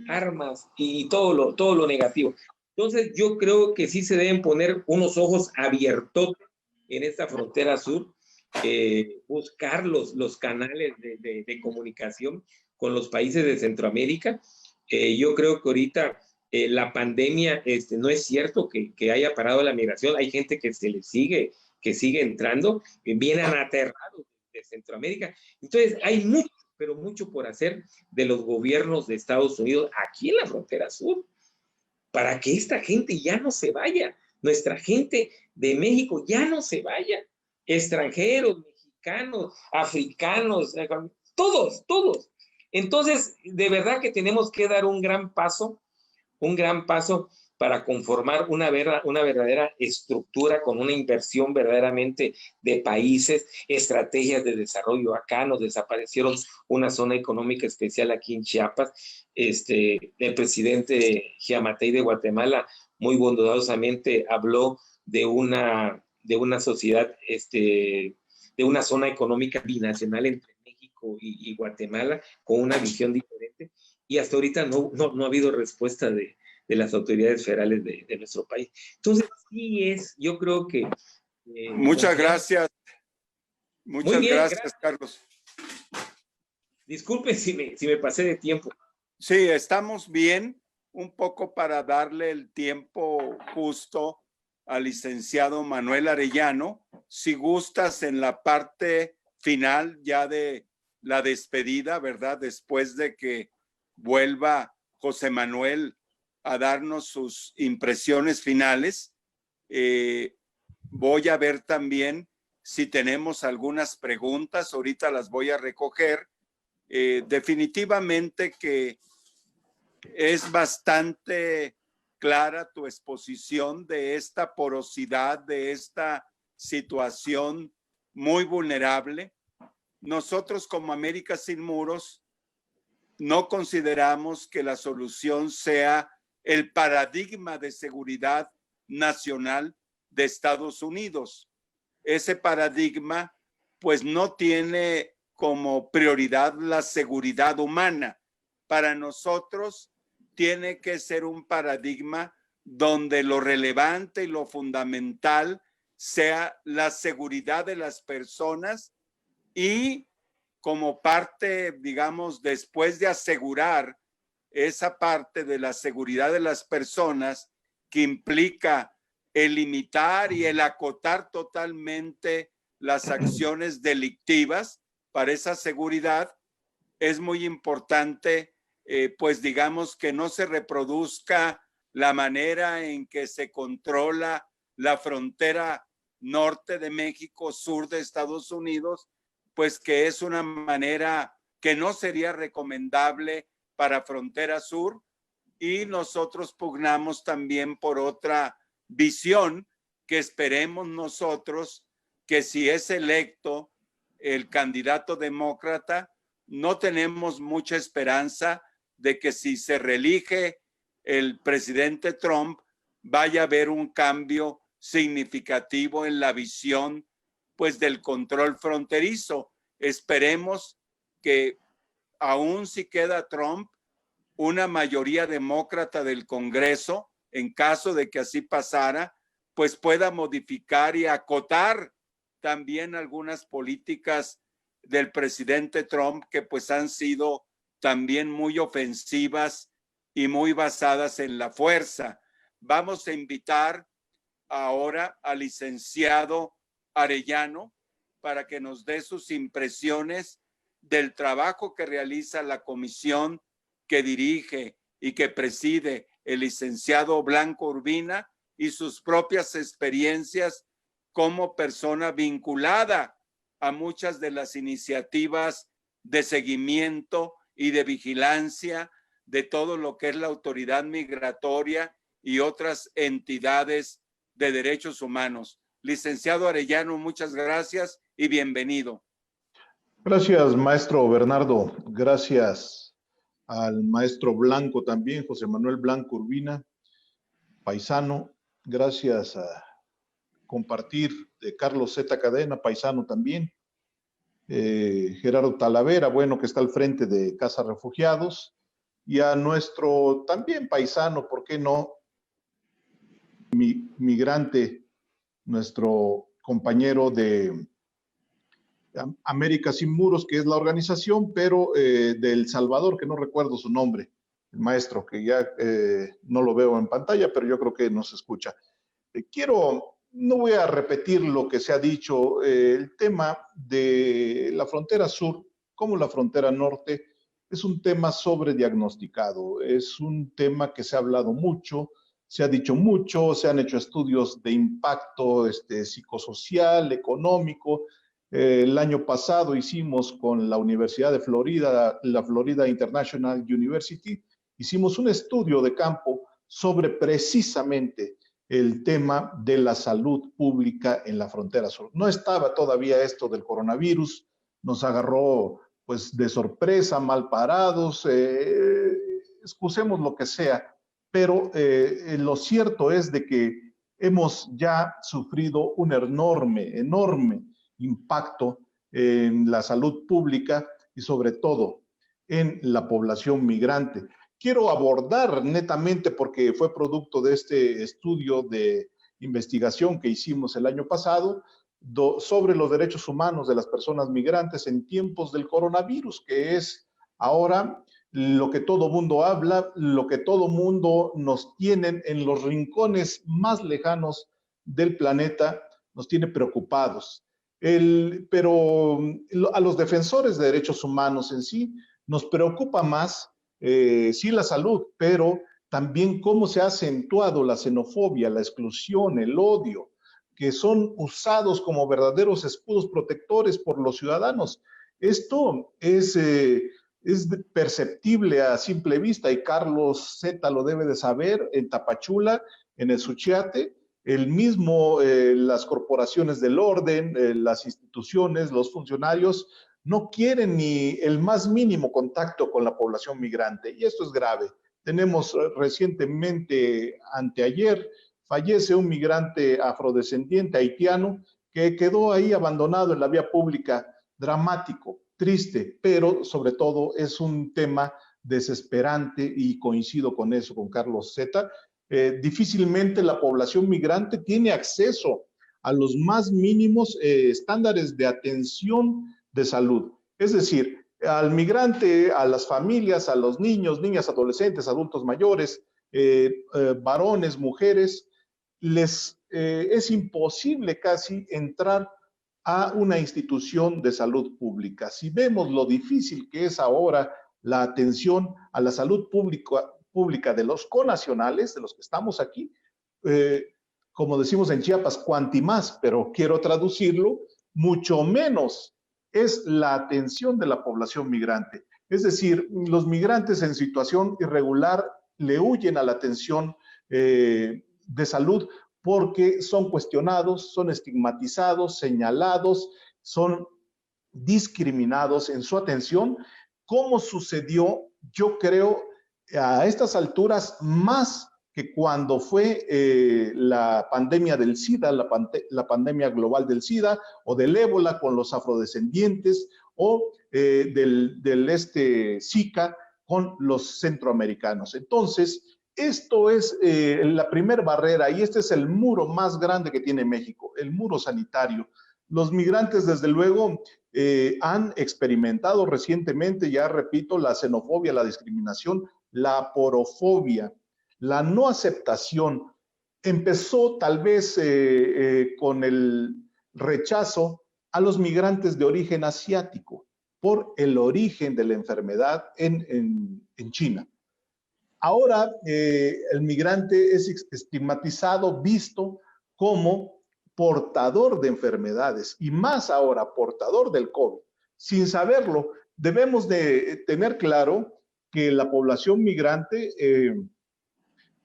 armas y todo lo negativo. Entonces, yo creo que sí se deben poner unos ojos abiertos en esta frontera sur, buscar los canales de comunicación con los países de Centroamérica. Yo creo que ahorita la pandemia, no es cierto que haya parado la migración. Hay gente que sigue entrando, vienen aterrados de Centroamérica. Entonces, hay mucho, pero mucho por hacer de los gobiernos de Estados Unidos aquí en la frontera sur, para que esta gente ya no se vaya, nuestra gente de México ya no se vaya, extranjeros, mexicanos, africanos, todos. Entonces, de verdad que tenemos que dar un gran paso para conformar una verdadera estructura con una inversión verdaderamente de países, estrategias de desarrollo. Acá nos desaparecieron una zona económica especial aquí en Chiapas. El presidente Giammattei de Guatemala muy bondadosamente habló de una sociedad, de una zona económica binacional entre México y Guatemala, con una visión diferente, y hasta ahorita no ha habido respuesta de las autoridades federales de nuestro país. Entonces, sí yo creo que... Muchas gracias. Muchas gracias, Carlos. Disculpe si me pasé de tiempo. Sí, estamos bien, un poco para darle el tiempo justo al licenciado Manuel Arellano. Si gustas en la parte final ya de la despedida, ¿verdad? Después de que vuelva José Manuel a darnos sus impresiones finales, voy a ver también si tenemos algunas preguntas. Ahorita las voy a recoger. Definitivamente que es bastante clara tu exposición de esta porosidad, de esta situación muy vulnerable. Nosotros como América Sin Muros no consideramos que la solución sea el paradigma de seguridad nacional de Estados Unidos. Ese paradigma pues no tiene como prioridad la seguridad humana. Para nosotros tiene que ser un paradigma donde lo relevante y lo fundamental sea la seguridad de las personas y como parte, digamos, después de asegurar esa parte de la seguridad de las personas que implica el limitar y el acotar totalmente las acciones delictivas para esa seguridad, es muy importante, pues digamos que no se reproduzca la manera en que se controla la frontera norte de México, sur de Estados Unidos, pues que es una manera que no sería recomendable para frontera sur, y nosotros pugnamos también por otra visión que esperemos nosotros que si es electo el candidato demócrata, no tenemos mucha esperanza de que si se reelige el presidente Trump vaya a haber un cambio significativo en la visión pues del control fronterizo. Esperemos que aún si queda Trump, una mayoría demócrata del Congreso, en caso de que así pasara, pues pueda modificar y acotar también algunas políticas del presidente Trump que pues han sido también muy ofensivas y muy basadas en la fuerza. Vamos a invitar ahora al licenciado Arellano para que nos dé sus impresiones del trabajo que realiza la comisión que dirige y que preside el licenciado Blanco Urbina y sus propias experiencias como persona vinculada a muchas de las iniciativas de seguimiento y de vigilancia de todo lo que es la autoridad migratoria y otras entidades de derechos humanos. Licenciado Arellano, muchas gracias y bienvenido. Gracias, maestro Bernardo. Gracias al maestro Blanco también, José Manuel Blanco Urbina, paisano. Gracias a compartir de Carlos Z. Cadena, paisano también. Gerardo Talavera, bueno, que está al frente de Casa Refugiados. Y a nuestro también paisano, ¿por qué no? Migrante, nuestro compañero de América Sin Muros, que es la organización, pero de El Salvador, que no recuerdo su nombre, el maestro, que ya no lo veo en pantalla, pero yo creo que nos escucha. No voy a repetir lo que se ha dicho, el tema de la frontera sur como la frontera norte es un tema sobrediagnosticado, es un tema que se ha hablado mucho, se ha dicho mucho, se han hecho estudios de impacto psicosocial, económico. El año pasado hicimos con la Universidad de Florida, la Florida International University, hicimos un estudio de campo sobre precisamente el tema de la salud pública en la frontera sur. No estaba todavía esto del coronavirus, nos agarró pues de sorpresa, mal parados, excusemos lo que sea, pero lo cierto es de que hemos ya sufrido un enorme impacto en la salud pública y sobre todo en la población migrante. Quiero abordar netamente, porque fue producto de este estudio de investigación que hicimos el año pasado, sobre los derechos humanos de las personas migrantes en tiempos del coronavirus, que es ahora lo que todo mundo habla, lo que todo mundo nos tienen en los rincones más lejanos del planeta, nos tiene preocupados. Pero a los defensores de derechos humanos en sí nos preocupa más, sí, la salud, pero también cómo se ha acentuado la xenofobia, la exclusión, el odio, que son usados como verdaderos escudos protectores por los ciudadanos. Esto es perceptible a simple vista y Carlos Z lo debe de saber en Tapachula, en el Suchiate, el mismo, las corporaciones del orden, las instituciones, los funcionarios no quieren ni el más mínimo contacto con la población migrante y esto es grave. Tenemos recientemente, anteayer, fallece un migrante afrodescendiente haitiano que quedó ahí abandonado en la vía pública, dramático, triste, pero sobre todo es un tema desesperante y coincido con eso, con Carlos Z. Difícilmente la población migrante tiene acceso a los más mínimos estándares de atención de salud. Es decir, al migrante, a las familias, a los niños, niñas, adolescentes, adultos mayores, varones, mujeres, les es imposible casi entrar a una institución de salud pública. Si vemos lo difícil que es ahora la atención a la salud pública de los connacionales, de los que estamos aquí, como decimos en Chiapas, cuanti más, pero quiero traducirlo, mucho menos es la atención de la población migrante. Es decir, los migrantes en situación irregular le huyen a la atención de salud porque son cuestionados, son estigmatizados, señalados, son discriminados en su atención. ¿Cómo sucedió? Yo creo a estas alturas más que cuando fue la pandemia del SIDA, la pandemia global del SIDA o del ébola con los afrodescendientes o del Zika con los centroamericanos. Entonces, esto es la primera barrera y este es el muro más grande que tiene México, el muro sanitario. Los migrantes, desde luego, han experimentado recientemente, ya repito, la xenofobia, la discriminación, la aporofobia, la no aceptación. Empezó tal vez con el rechazo a los migrantes de origen asiático por el origen de la enfermedad en China. Ahora el migrante es estigmatizado, visto como portador de enfermedades y más ahora portador del COVID. Sin saberlo, debemos de tener claro que la población migrante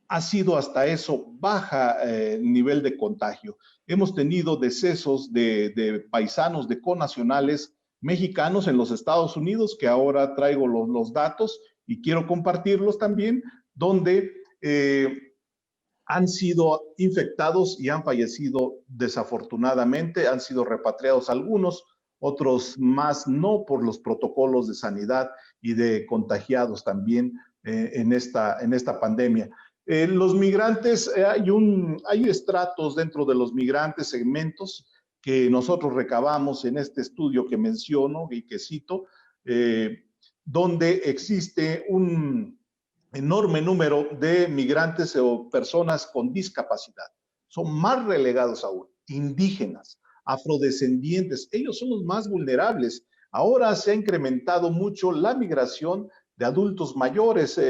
ha sido hasta eso baja nivel de contagio. Hemos tenido decesos de paisanos, de connacionales mexicanos en los Estados Unidos, que ahora traigo los datos y quiero compartirlos también, donde han sido infectados y han fallecido desafortunadamente, han sido repatriados algunos, otros más no por los protocolos de sanidad y de contagiados también en esta pandemia. Los migrantes, hay estratos dentro de los migrantes, segmentos que nosotros recabamos en este estudio que menciono y que cito, donde existe un enorme número de migrantes o personas con discapacidad. Son más relegados aún, indígenas, afrodescendientes, ellos son los más vulnerables. Ahora se ha incrementado mucho la migración de adultos mayores,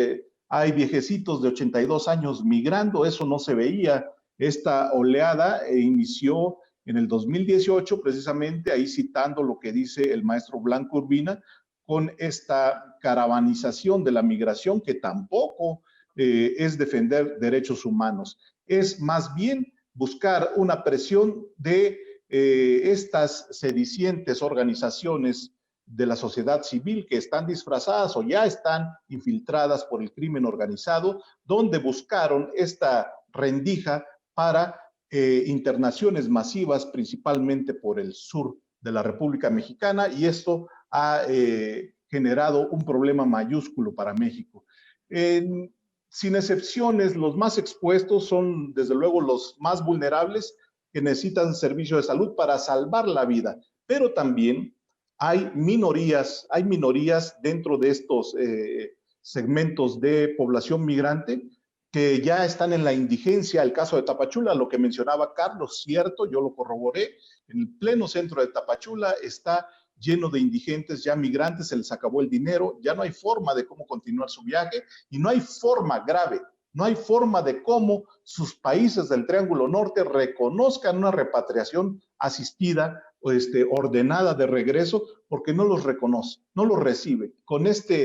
hay viejecitos de 82 años migrando, eso no se veía. Esta oleada inició en el 2018, precisamente, ahí citando lo que dice el maestro Blanco Urbina, con esta caravanización de la migración que tampoco es defender derechos humanos, es más bien buscar una presión de estas sedicientes organizaciones de la sociedad civil que están disfrazadas o ya están infiltradas por el crimen organizado, donde buscaron esta rendija para internaciones masivas, principalmente por el sur de la República Mexicana, y esto ha generado un problema mayúsculo para México. Sin excepciones, los más expuestos son, desde luego, los más vulnerables que necesitan servicio de salud para salvar la vida, pero también hay minorías dentro de estos segmentos de población migrante que ya están en la indigencia. El caso de Tapachula, lo que mencionaba Carlos, cierto, yo lo corroboré, en el pleno centro de Tapachula está lleno de indigentes, ya migrantes, se les acabó el dinero, ya no hay forma de cómo continuar su viaje y no hay forma grave, no hay forma de cómo sus países del Triángulo Norte reconozcan una repatriación asistida o ordenada de regreso, porque no los reconoce, no los recibe. Con esta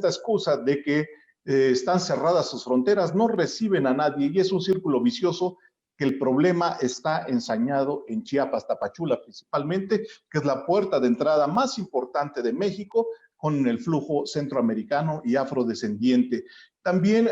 excusa de que están cerradas sus fronteras, no reciben a nadie y es un círculo vicioso que el problema está ensañado en Chiapas, Tapachula principalmente, que es la puerta de entrada más importante de México con el flujo centroamericano y afrodescendiente. También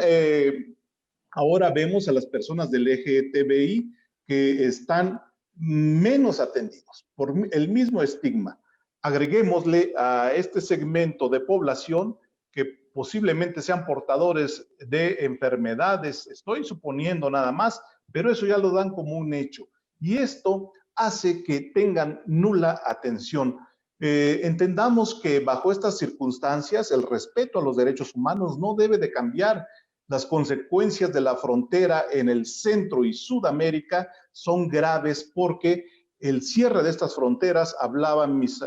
ahora vemos a las personas del LGTBI que están menos atendidos por el mismo estigma. Agreguémosle a este segmento de población que posiblemente sean portadores de enfermedades, estoy suponiendo nada más, pero eso ya lo dan como un hecho. Y esto hace que tengan nula atención. Entendamos que bajo estas circunstancias el respeto a los derechos humanos no debe de cambiar. Las consecuencias de la frontera en el Centro y Sudamérica son graves porque el cierre de estas fronteras, hablaban mis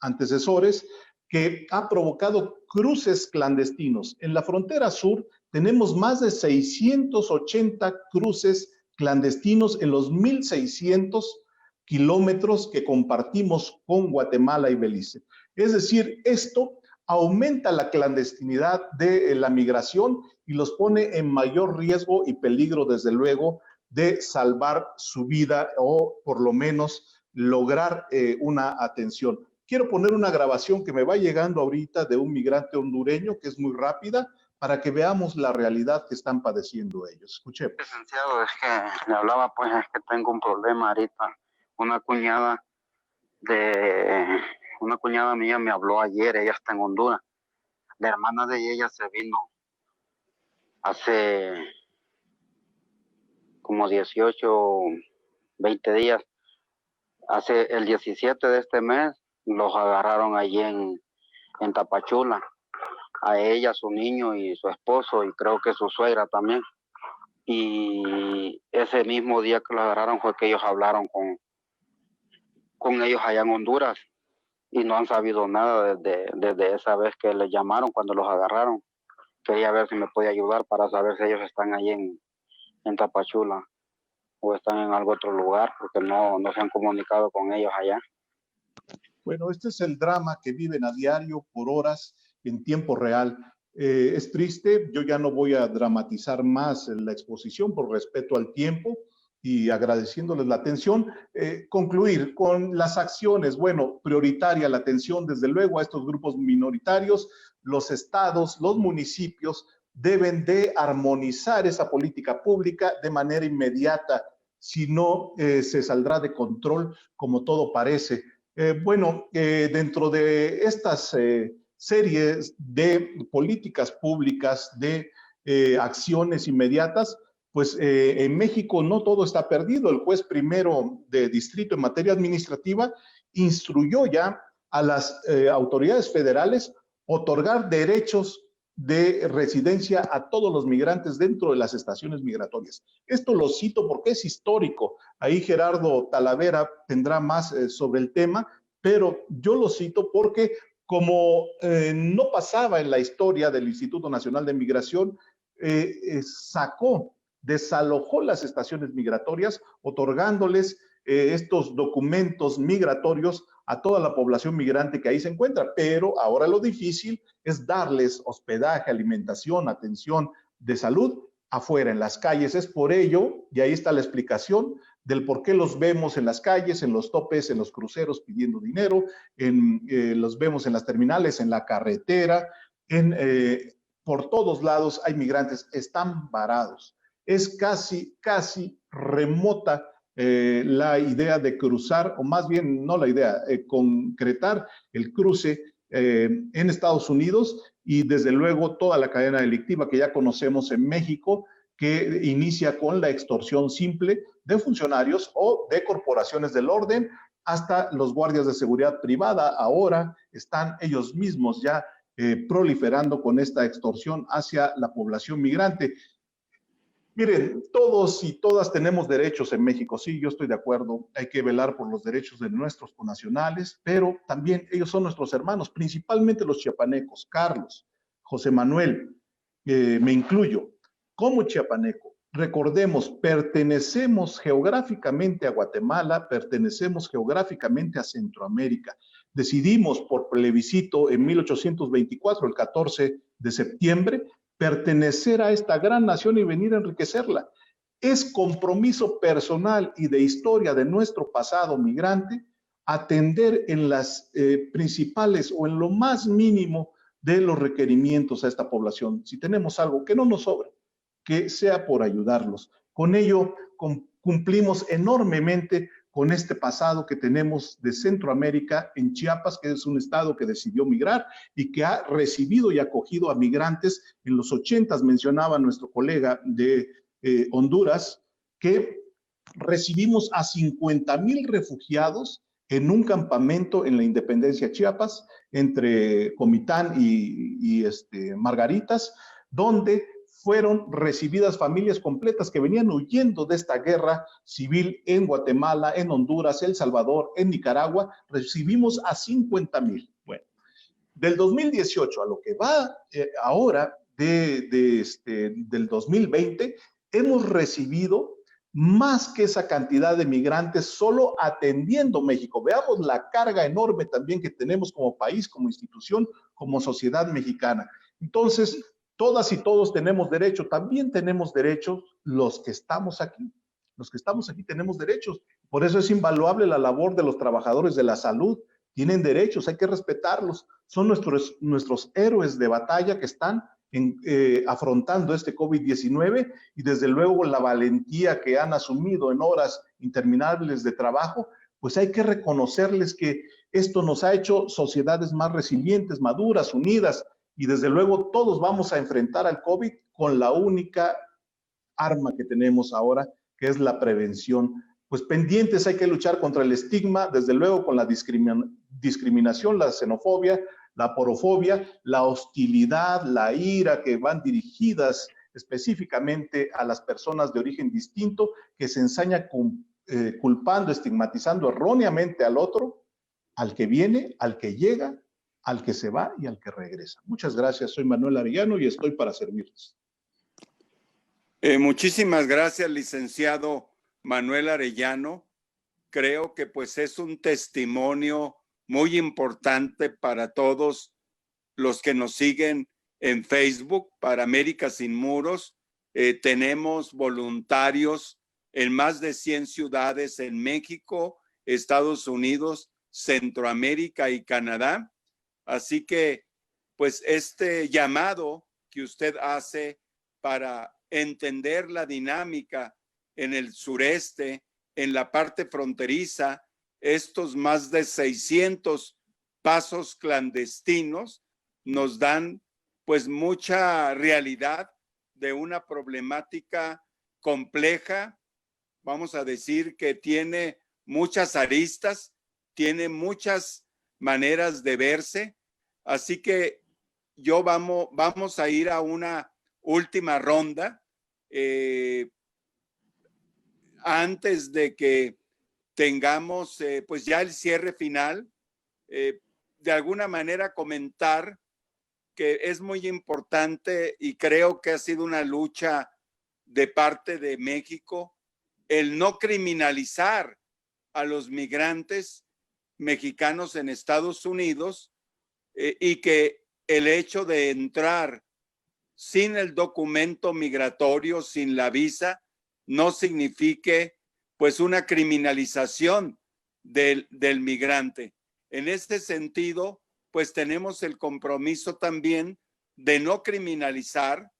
antecesores, que ha provocado cruces clandestinos. En la frontera sur tenemos más de 680 cruces clandestinos en los 1.600 kilómetros que compartimos con Guatemala y Belice. Es decir, esto aumenta la clandestinidad de la migración y los pone en mayor riesgo y peligro, desde luego, de salvar su vida o por lo menos lograr una atención. Quiero poner una grabación que me va llegando ahorita de un migrante hondureño, que es muy rápida, para que veamos la realidad que están padeciendo ellos. Escuchemos. Licenciado, es que le hablaba, pues es que tengo un problema ahorita. Una cuñada mía me habló ayer, ella está en Honduras. La hermana de ella se vino hace como 18, 20 días. Hace el 17 de este mes los agarraron allí en Tapachula. A ella, su niño y su esposo, y creo que su suegra también. Y ese mismo día que los agarraron fue que ellos hablaron con ellos allá en Honduras y no han sabido nada desde esa vez que les llamaron cuando los agarraron. Quería ver si me podía ayudar para saber si ellos están allí en Tapachula o están en algún otro lugar, porque no se han comunicado con ellos allá. Bueno, este es el drama que viven a diario, por horas, en tiempo real. Es triste, yo ya no voy a dramatizar más la exposición por respeto al tiempo y agradeciéndoles la atención. Concluir con las acciones, bueno, prioritaria la atención desde luego a estos grupos minoritarios. Los estados, los municipios deben de armonizar esa política pública de manera inmediata, si no se saldrá de control como todo parece. Dentro de estas series de políticas públicas, de acciones inmediatas, pues en México no todo está perdido. El juez primero de distrito en materia administrativa instruyó ya a las autoridades federales otorgar derechos de residencia a todos los migrantes dentro de las estaciones migratorias. Esto lo cito porque es histórico. Ahí Gerardo Talavera tendrá más sobre el tema, pero yo lo cito porque como no pasaba en la historia del Instituto Nacional de Migración, desalojó las estaciones migratorias, otorgándoles estos documentos migratorios a toda la población migrante que ahí se encuentra. Pero ahora lo difícil es darles hospedaje, alimentación, atención de salud afuera, en las calles. Es por ello, y ahí está la explicación del por qué los vemos en las calles, en los topes, en los cruceros pidiendo dinero, los vemos en las terminales, en la carretera, por todos lados hay migrantes, están varados. Es casi remota la idea de cruzar, o más bien no la idea, concretar el cruce en Estados Unidos y desde luego toda la cadena delictiva que ya conocemos en México, que inicia con la extorsión simple de funcionarios o de corporaciones del orden hasta los guardias de seguridad privada ahora están ellos mismos ya proliferando con esta extorsión hacia la población migrante. Miren, todos y todas tenemos derechos en México, sí, yo estoy de acuerdo, hay que velar por los derechos de nuestros connacionales, pero también ellos son nuestros hermanos, principalmente los chiapanecos. Carlos, José Manuel, me incluyo, como chiapaneco, recordemos, pertenecemos geográficamente a Guatemala, pertenecemos geográficamente a Centroamérica. Decidimos por plebiscito en 1824, el 14 de septiembre, pertenecer a esta gran nación y venir a enriquecerla. Es compromiso personal y de historia de nuestro pasado migrante atender en las principales o en lo más mínimo de los requerimientos a esta población. Si tenemos algo que no nos sobre, que sea por ayudarlos. Con ello cumplimos enormemente con este pasado que tenemos de Centroamérica en Chiapas, que es un estado que decidió migrar y que ha recibido y acogido a migrantes. En los 80s mencionaba nuestro colega de Honduras que recibimos a 50,000 refugiados en un campamento en la Independencia Chiapas, entre Comitán y Margaritas, donde fueron recibidas familias completas que venían huyendo de esta guerra civil en Guatemala, en Honduras, El Salvador, en Nicaragua. Recibimos a 50,000. Bueno, del 2018 a lo que va ahora del 2020, hemos recibido más que esa cantidad de migrantes solo atendiendo México. Veamos la carga enorme también que tenemos como país, como institución, como sociedad mexicana. Entonces, todas y todos tenemos derecho, también tenemos derechos los que estamos aquí. Los que estamos aquí tenemos derechos. Por eso es invaluable la labor de los trabajadores de la salud. Tienen derechos, hay que respetarlos. Son nuestros héroes de batalla que están afrontando este COVID-19 y desde luego la valentía que han asumido en horas interminables de trabajo, pues hay que reconocerles que esto nos ha hecho sociedades más resilientes, maduras, unidas, y desde luego todos vamos a enfrentar al COVID con la única arma que tenemos ahora, que es la prevención. Pues pendientes, hay que luchar contra el estigma, desde luego con la discriminación, la xenofobia, la porofobia, la hostilidad, la ira que van dirigidas específicamente a las personas de origen distinto, que se ensaña culpando, estigmatizando erróneamente al otro, al que viene, al que llega, al que se va y al que regresa. Muchas gracias, soy Manuel Arellano y estoy para servirles. Muchísimas gracias, licenciado Manuel Arellano. Creo que pues es un testimonio muy importante para todos los que nos siguen en Facebook, para América Sin Muros. Tenemos voluntarios en más de 100 ciudades en México, Estados Unidos, Centroamérica y Canadá. Así que, pues, este llamado que usted hace para entender la dinámica en el sureste, en la parte fronteriza, estos más de 600 pasos clandestinos nos dan, pues, mucha realidad de una problemática compleja, vamos a decir que tiene muchas aristas, tiene muchas maneras de verse. Así que vamos a ir a una última ronda antes de que tengamos pues ya el cierre final. De alguna manera comentar que es muy importante y creo que ha sido una lucha de parte de México el no criminalizar a los migrantes mexicanos en Estados Unidos y que el hecho de entrar sin el documento migratorio, sin la visa, no signifique pues una criminalización del migrante. En este sentido, pues tenemos el compromiso también de no criminalizar,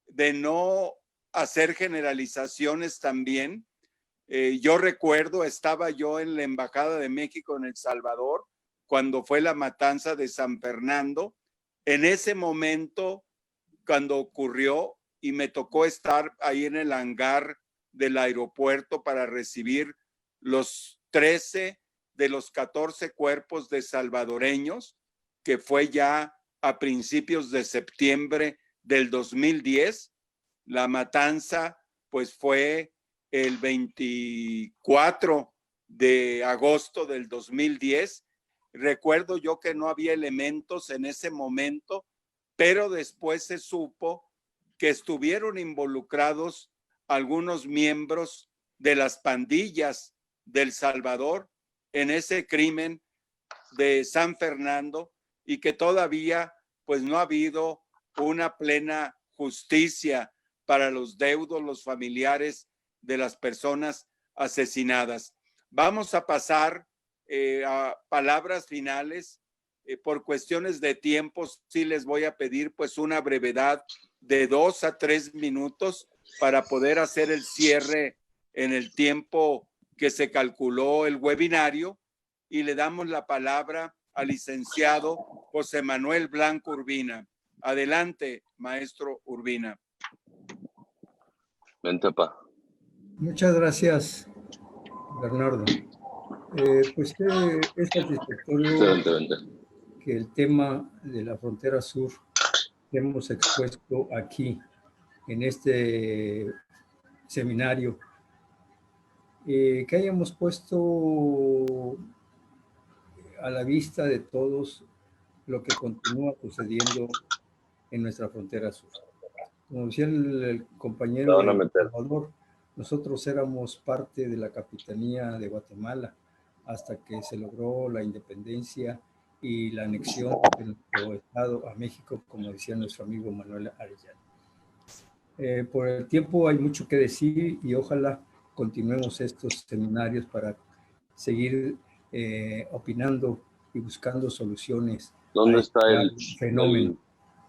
de no hacer generalizaciones también. Yo recuerdo, estaba yo en la Embajada de México en El Salvador, cuando fue la matanza de San Fernando. En ese momento, cuando ocurrió, y me tocó estar ahí en el hangar del aeropuerto para recibir los 13 de los 14 cuerpos de salvadoreños, que fue ya a principios de septiembre del 2010. La matanza pues fue el 24 de agosto del 2010. Recuerdo yo que no había elementos en ese momento, pero después se supo que estuvieron involucrados algunos miembros de las pandillas del Salvador en ese crimen de San Fernando, y que todavía pues no ha habido una plena justicia para los deudos, los familiares de las personas asesinadas. Vamos a pasar a palabras finales. Por cuestiones de tiempo, sí les voy a pedir pues una brevedad de 2 a 3 minutos para poder hacer el cierre en el tiempo que se calculó el webinario, y le damos la palabra al licenciado José Manuel Blanco Urbina. Adelante, maestro Urbina. Vente, pa. Muchas gracias, Bernardo. Pues es satisfactorio Vente. que el tema de la frontera sur que hemos expuesto aquí en este seminario, que hayamos puesto a la vista de todos lo que continúa sucediendo en nuestra frontera sur. Como decía el compañero de Salvador, nosotros éramos parte de la Capitanía de Guatemala hasta que se logró la independencia y la anexión de nuestro estado a México, como decía nuestro amigo Manuel Arellano. Por el tiempo hay mucho que decir y ojalá continuemos estos seminarios para seguir opinando y buscando soluciones ¿Dónde está a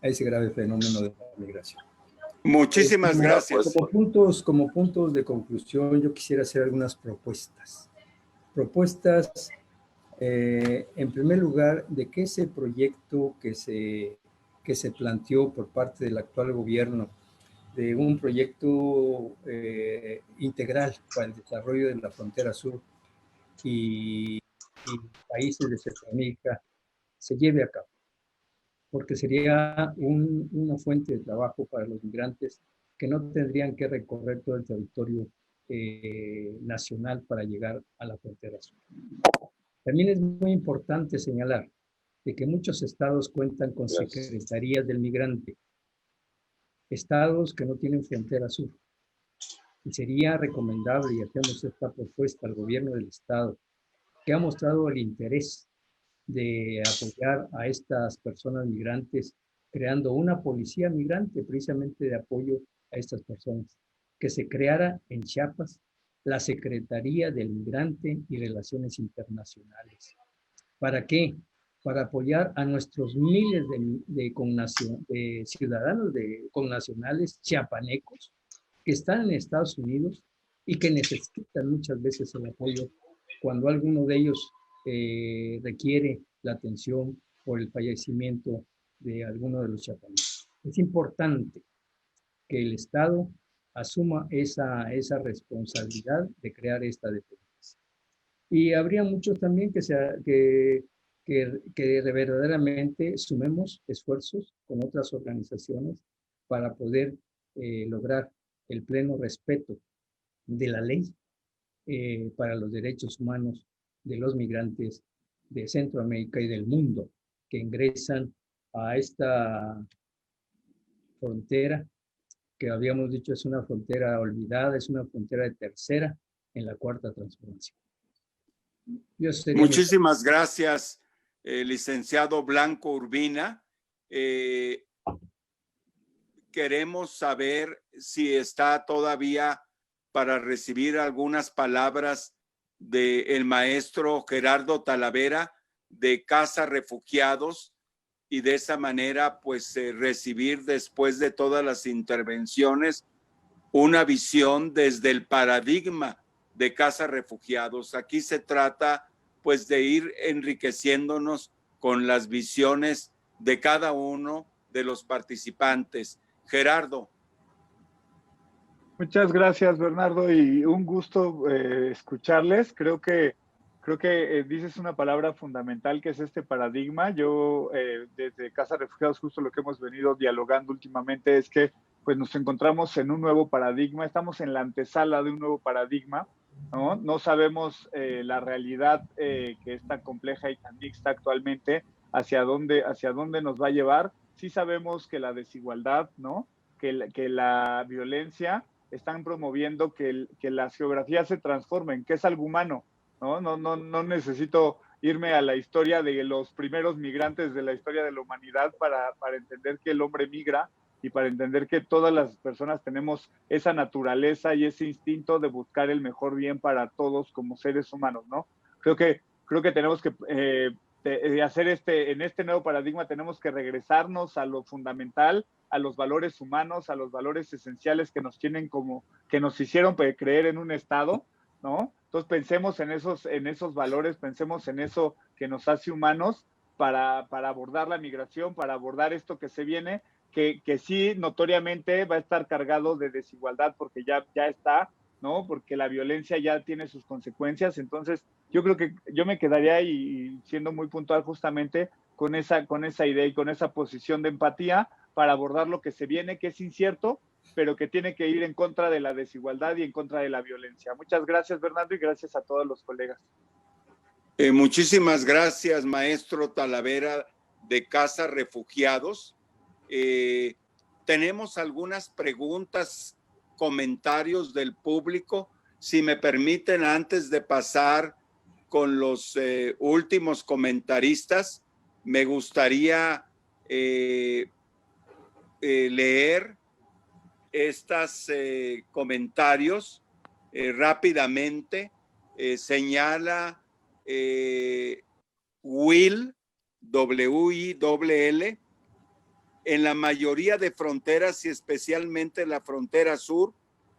ese grave fenómeno de la migración. Muchísimas gracias. Como puntos de conclusión, yo quisiera hacer algunas propuestas. En primer lugar, de que ese proyecto que se planteó por parte del actual gobierno, de un proyecto integral para el desarrollo de la frontera sur y países de Centroamérica, se lleve a cabo, porque sería una fuente de trabajo para los migrantes que no tendrían que recorrer todo el territorio nacional para llegar a la frontera sur. También es muy importante señalar de que muchos estados cuentan con secretarías del migrante, estados que no tienen frontera sur. Y sería recomendable, y hacemos esta propuesta al gobierno del estado, que ha mostrado el interés de apoyar a estas personas migrantes, creando una policía migrante precisamente de apoyo a estas personas, que se creara en Chiapas la Secretaría del Migrante y Relaciones Internacionales. ¿Para qué? Para apoyar a nuestros miles de ciudadanos connacionales chiapanecos que están en Estados Unidos y que necesitan muchas veces el apoyo cuando alguno de ellos requiere la atención por el fallecimiento de alguno de los chiapanecos. Es importante que el Estado asuma esa responsabilidad de crear esta dependencia. Y habría muchos también que verdaderamente sumemos esfuerzos con otras organizaciones para poder lograr el pleno respeto de la ley para los derechos humanos de los migrantes de Centroamérica y del mundo que ingresan a esta frontera que habíamos dicho es una frontera olvidada, es una frontera de tercera en la cuarta transformación. Muchísimas gracias, licenciado Blanco Urbina. Queremos saber si está todavía para recibir algunas palabras del maestro Gerardo Talavera de Casa Refugiados, y de esa manera pues recibir después de todas las intervenciones una visión desde el paradigma de Casa Refugiados. Aquí se trata pues de ir enriqueciéndonos con las visiones de cada uno de los participantes. Gerardo. Muchas gracias, Bernardo, y un gusto escucharles. Creo creo que dices una palabra fundamental que es este paradigma. Yo desde Casa Refugiados justo lo que hemos venido dialogando últimamente es que pues nos encontramos en un nuevo paradigma, estamos en la antesala de un nuevo paradigma, ¿no? No sabemos la realidad que es tan compleja y tan mixta actualmente, hacia dónde nos va a llevar. Sí sabemos que la desigualdad, ¿no? Que la violencia están promoviendo que las geografías se transformen, que es algo humano, ¿no? No necesito irme a la historia de los primeros migrantes de la historia de la humanidad para entender que el hombre migra y para entender que todas las personas tenemos esa naturaleza y ese instinto de buscar el mejor bien para todos como seres humanos, ¿no? Creo que tenemos que hacer en este nuevo paradigma tenemos que regresarnos a lo fundamental, a los valores humanos, a los valores esenciales que nos hicieron creer en un Estado, ¿no? Entonces pensemos en esos valores, pensemos en eso que nos hace humanos para abordar la migración, para abordar esto que se viene, que sí notoriamente va a estar cargado de desigualdad porque ya está, ¿no? Porque la violencia ya tiene sus consecuencias. Entonces yo creo que yo me quedaría y siendo muy puntual justamente con esa idea y con esa posición de empatía para abordar lo que se viene, que es incierto, pero que tiene que ir en contra de la desigualdad y en contra de la violencia. Muchas gracias, Bernardo, y gracias a todos los colegas. Muchísimas gracias, maestro Talavera de Casa Refugiados. Tenemos algunas preguntas, comentarios del público. Si me permiten, antes de pasar con los últimos comentaristas, me gustaría leer estos comentarios rápidamente. Señala Will, W-I-L-L, en la mayoría de fronteras y especialmente en la frontera sur,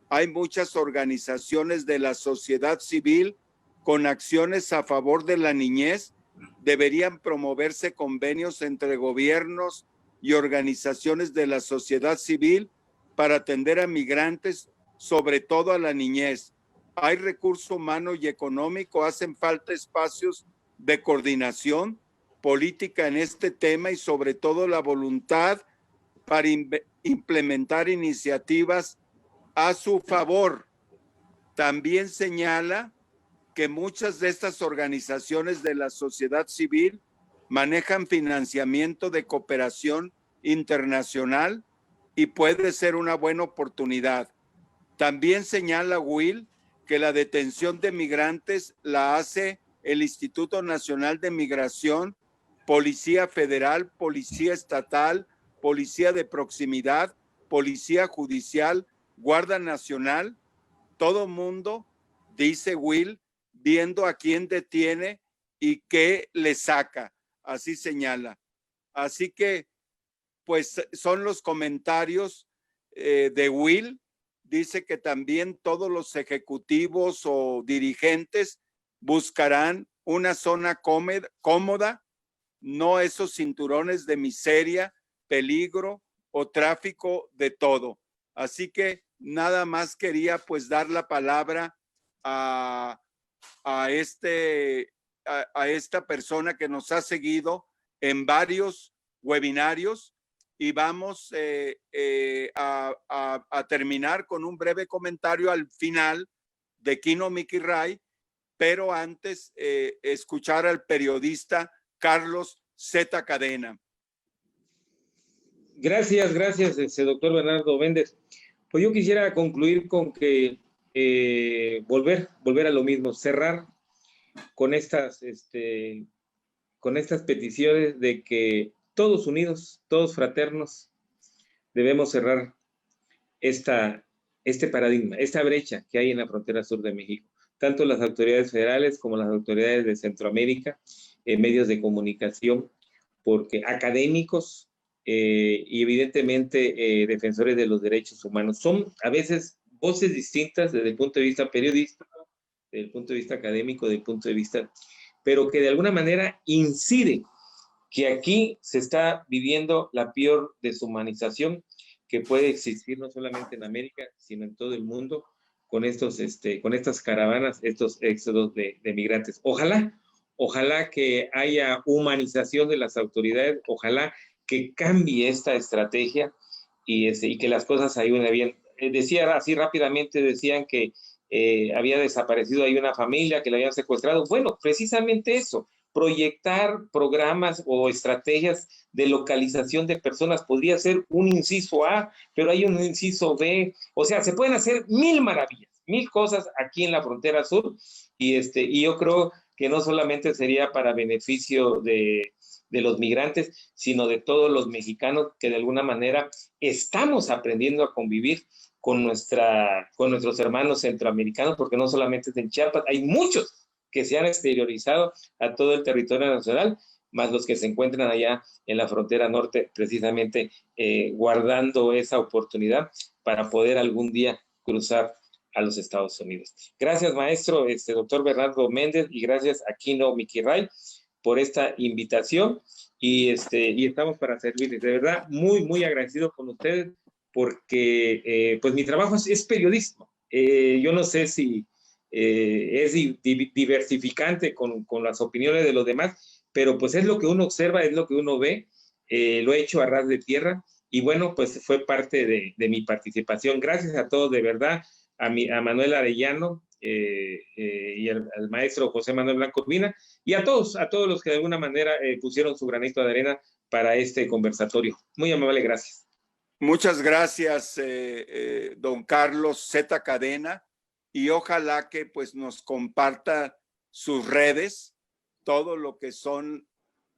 hay muchas organizaciones de la sociedad civil con acciones a favor de la niñez. Deberían promoverse convenios entre gobiernos y organizaciones de la sociedad civil para atender a migrantes, sobre todo a la niñez. Hay recurso humano y económico, hacen falta espacios de coordinación política en este tema y sobre todo la voluntad para implementar iniciativas a su favor. También señala que muchas de estas organizaciones de la sociedad civil manejan financiamiento de cooperación internacional y puede ser una buena oportunidad. También señala Will que la detención de migrantes la hace el Instituto Nacional de Migración, Policía Federal, Policía Estatal, Policía de Proximidad, Policía Judicial, Guardia Nacional, todo mundo, dice Will, viendo a quién detiene y qué le saca, así señala. Así que, pues, son los comentarios de Will. Dice que también todos los ejecutivos o dirigentes buscarán una zona cómoda, no esos cinturones de miseria, peligro o tráfico de todo. Así que nada más quería pues dar la palabra a esta persona que nos ha seguido en varios webinarios y vamos a terminar con un breve comentario al final de Kino Miki Ray, pero antes escuchar al periodista Carlos Z. Cadena. Gracias, doctor Bernardo Méndez. Pues yo quisiera concluir con que volver a lo mismo, cerrar con estas peticiones de que todos unidos, todos fraternos, debemos cerrar este paradigma, esta brecha que hay en la frontera sur de México. Tanto las autoridades federales como las autoridades de Centroamérica, medios de comunicación, porque académicos y evidentemente defensores de los derechos humanos son a veces voces distintas desde el punto de vista periodístico, desde el punto de vista académico, desde el punto de vista, pero que de alguna manera incide que aquí se está viviendo la peor deshumanización que puede existir no solamente en América, sino en todo el mundo, con estas caravanas, estos éxodos de migrantes. Ojalá que haya humanización de las autoridades, ojalá que cambie esta estrategia y que las cosas ayuden bien. Decía así rápidamente, decían que había desaparecido ahí una familia, que la habían secuestrado. Bueno, precisamente eso, proyectar programas o estrategias de localización de personas podría ser un inciso A, pero hay un inciso B. O sea, se pueden hacer mil maravillas, mil cosas aquí en la frontera sur y yo creo que no solamente sería para beneficio de los migrantes, sino de todos los mexicanos que de alguna manera estamos aprendiendo a convivir con nuestros hermanos centroamericanos, porque no solamente es en Chiapas, hay muchos que se han exteriorizado a todo el territorio nacional, más los que se encuentran allá en la frontera norte, precisamente guardando esa oportunidad para poder algún día cruzar a los Estados Unidos. Gracias, maestro, doctor Bernardo Méndez, y gracias a Kino Miquiray por esta invitación, y estamos para servirles. De verdad, muy, muy agradecido con ustedes, porque pues mi trabajo es periodismo. Yo no sé si es diversificante con las opiniones de los demás, pero pues es lo que uno observa, es lo que uno ve. Lo he hecho a ras de tierra, y bueno, pues fue parte de mi participación. Gracias a todos, de verdad, a Manuel Arellano y al maestro José Manuel Blanco Urbina, y a todos los que de alguna manera pusieron su granito de arena para este conversatorio. Muy amable, gracias. Muchas gracias, don Carlos Z. Cadena, y ojalá que pues nos comparta sus redes, todo lo que son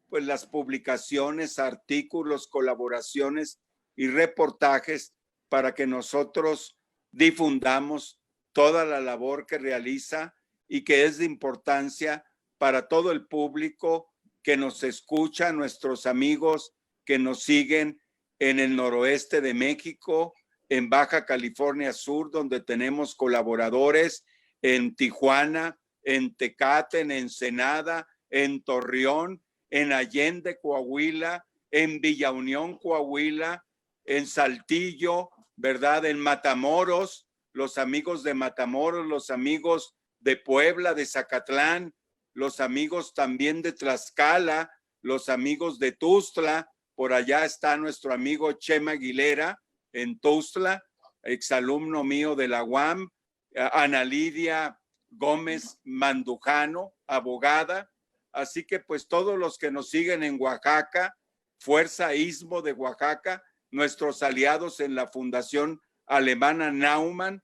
pues las publicaciones, artículos, colaboraciones y reportajes, para que nosotros difundamos toda la labor que realiza y que es de importancia para todo el público que nos escucha, nuestros amigos que nos siguen en el noroeste de México, en Baja California Sur, donde tenemos colaboradores en Tijuana, en Tecate, en Ensenada, en Torreón, en Allende, Coahuila, en Villa Unión, Coahuila, en Saltillo, ¿verdad? En Matamoros, los amigos de Matamoros, los amigos de Puebla, de Zacatlán, los amigos también de Tlaxcala, los amigos de Tuxtla. Por allá está nuestro amigo Chema Aguilera en Tuxtla, exalumno mío de la UAM, Ana Lidia Gómez Mandujano, abogada. Así que pues todos los que nos siguen en Oaxaca, Fuerza Istmo de Oaxaca, nuestros aliados en la Fundación Alemana Naumann,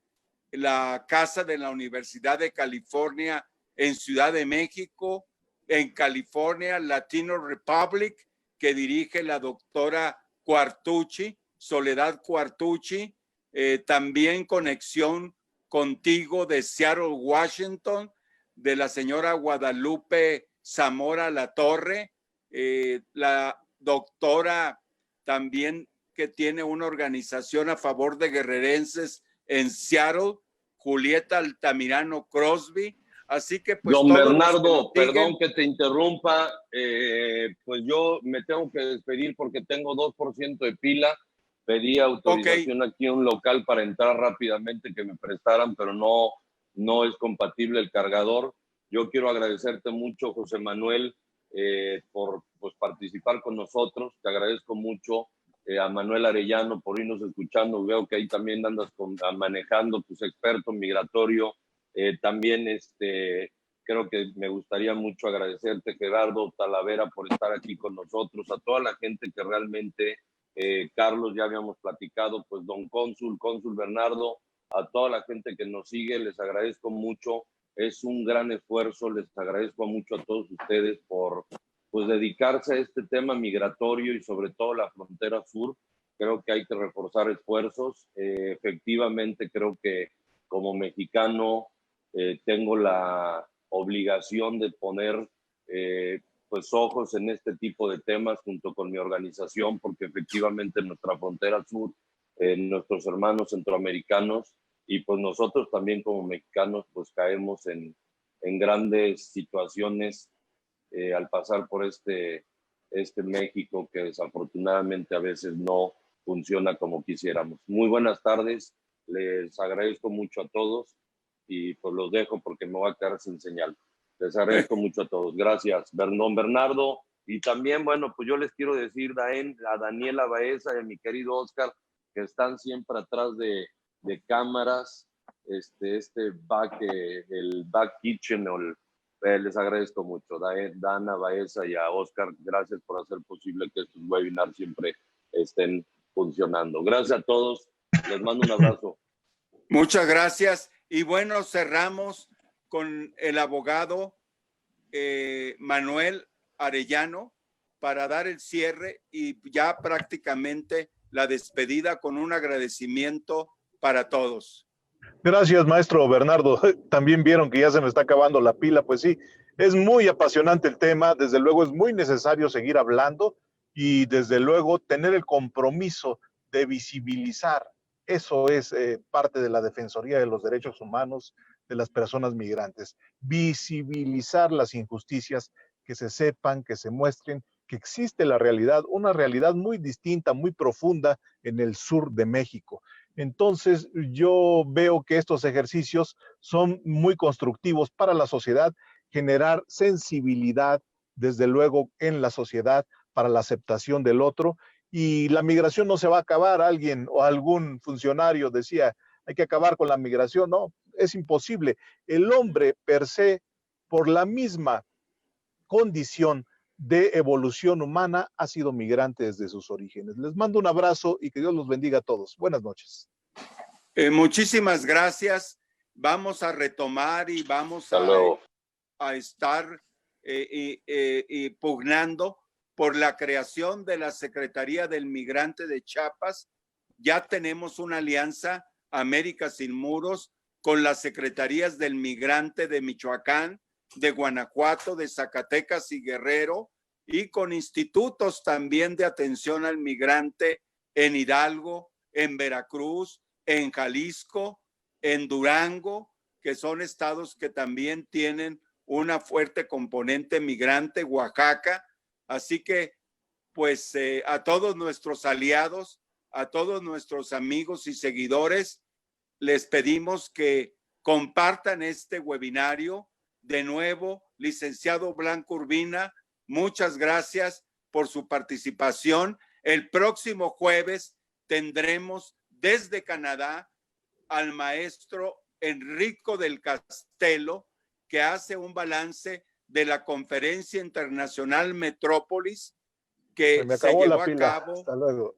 la Casa de la Universidad de California en Ciudad de México, en California, Latino Republic, que dirige la doctora Cuartucci, Soledad Cuartucci, también conexión contigo de Seattle, Washington, de la señora Guadalupe Zamora La Torre, la doctora también que tiene una organización a favor de guerrerenses en Seattle, Julieta Altamirano Crosby. Así que pues don Bernardo, que perdón que te interrumpa, pues yo me tengo que despedir porque tengo 2% de pila. Pedí autorización aquí a un local para entrar rápidamente, que me prestaran, pero no es compatible el cargador. Yo quiero agradecerte mucho, José Manuel, por pues, participar con nosotros. Te agradezco mucho a Manuel Arellano por irnos escuchando. Veo que ahí también andas manejando tus expertos migratorio. También creo que me gustaría mucho agradecerte, Gerardo Talavera, por estar aquí con nosotros, a toda la gente que realmente, Carlos, ya habíamos platicado, pues don Cónsul Bernardo, a toda la gente que nos sigue, les agradezco mucho, es un gran esfuerzo, les agradezco mucho a todos ustedes por pues dedicarse a este tema migratorio y sobre todo la frontera sur. Creo que hay que reforzar esfuerzos. Efectivamente, creo que como mexicano tengo la obligación de poner pues ojos en este tipo de temas junto con mi organización, porque efectivamente en nuestra frontera sur, nuestros hermanos centroamericanos y pues nosotros también como mexicanos pues caemos en grandes situaciones al pasar por este México que desafortunadamente a veces no funciona como quisiéramos. Muy buenas tardes Les agradezco mucho a todos y pues los dejo porque me voy a quedar sin señal. Les agradezco mucho a todos. Gracias, don Bernardo. Y también, bueno, pues yo les quiero decir a Daniela Baeza y a mi querido Oscar, que están siempre atrás de cámaras, el back kitchen, les agradezco mucho. Dana Baeza y a Oscar, gracias por hacer posible que estos webinars siempre estén funcionando. Gracias a todos. Les mando un abrazo. Muchas gracias. Y bueno, cerramos con el abogado Manuel Arellano para dar el cierre y ya prácticamente la despedida con un agradecimiento para todos. Gracias, maestro Bernardo. También vieron que ya se me está acabando la pila. Pues sí, es muy apasionante el tema. Desde luego es muy necesario seguir hablando y desde luego tener el compromiso de visibilizar. Eso es parte de la Defensoría de los Derechos Humanos de las personas migrantes. Visibilizar las injusticias, que se sepan, que se muestren, que existe la realidad, una realidad muy distinta, muy profunda en el sur de México. Entonces, yo veo que estos ejercicios son muy constructivos para la sociedad, generar sensibilidad, desde luego, en la sociedad para la aceptación del otro. Y la migración no se va a acabar. Alguien o algún funcionario decía, hay que acabar con la migración. No, es imposible. El hombre per se, por la misma condición de evolución humana, ha sido migrante desde sus orígenes. Les mando un abrazo y que Dios los bendiga a todos. Buenas noches. Muchísimas gracias. Vamos a retomar y vamos a estar pugnando por la creación de la Secretaría del Migrante de Chiapas. Ya tenemos una alianza, América Sin Muros, con las Secretarías del Migrante de Michoacán, de Guanajuato, de Zacatecas y Guerrero, y con institutos también de atención al migrante en Hidalgo, en Veracruz, en Jalisco, en Durango, que son estados que también tienen una fuerte componente migrante, Oaxaca. Así que, pues, a todos nuestros aliados, a todos nuestros amigos y seguidores, les pedimos que compartan este webinario. De nuevo, licenciado Blanco Urbina, muchas gracias por su participación. El próximo jueves tendremos desde Canadá al maestro Enrico del Castelo, que hace un balance de la Conferencia Internacional Metrópolis que se llevó a cabo. Hasta luego.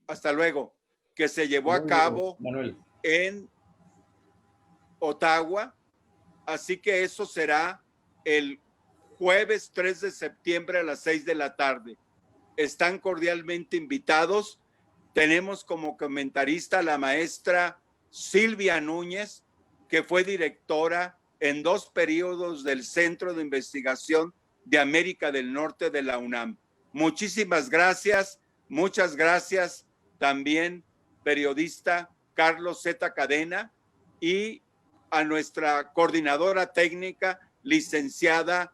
Hasta luego. Que se llevó a cabo en Ottawa. Así que eso será el jueves 3 de septiembre a las 6 de la tarde. Están cordialmente invitados. Tenemos como comentarista a la maestra Silvia Núñez, que fue directora en 2 periodos del Centro de Investigación de América del Norte de la UNAM. Muchísimas gracias. Muchas gracias también, periodista Carlos Z. Cadena, y a nuestra coordinadora técnica, licenciada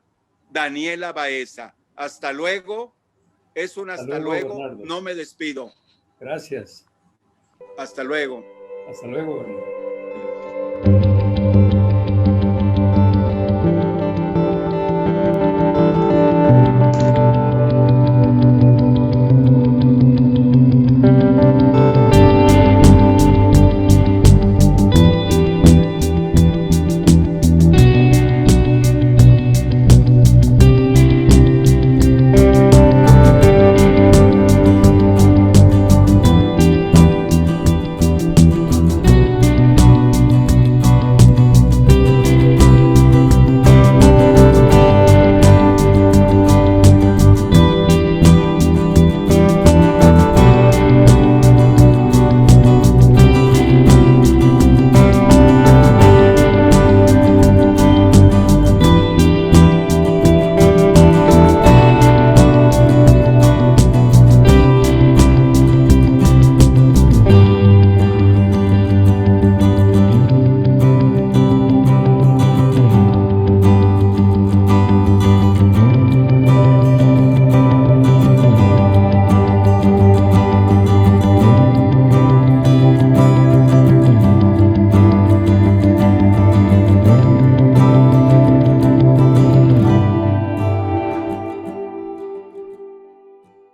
Daniela Baeza. Hasta luego. Es un hasta luego. Bernardo. No me despido. Gracias. Hasta luego. Hasta luego, Bernardo.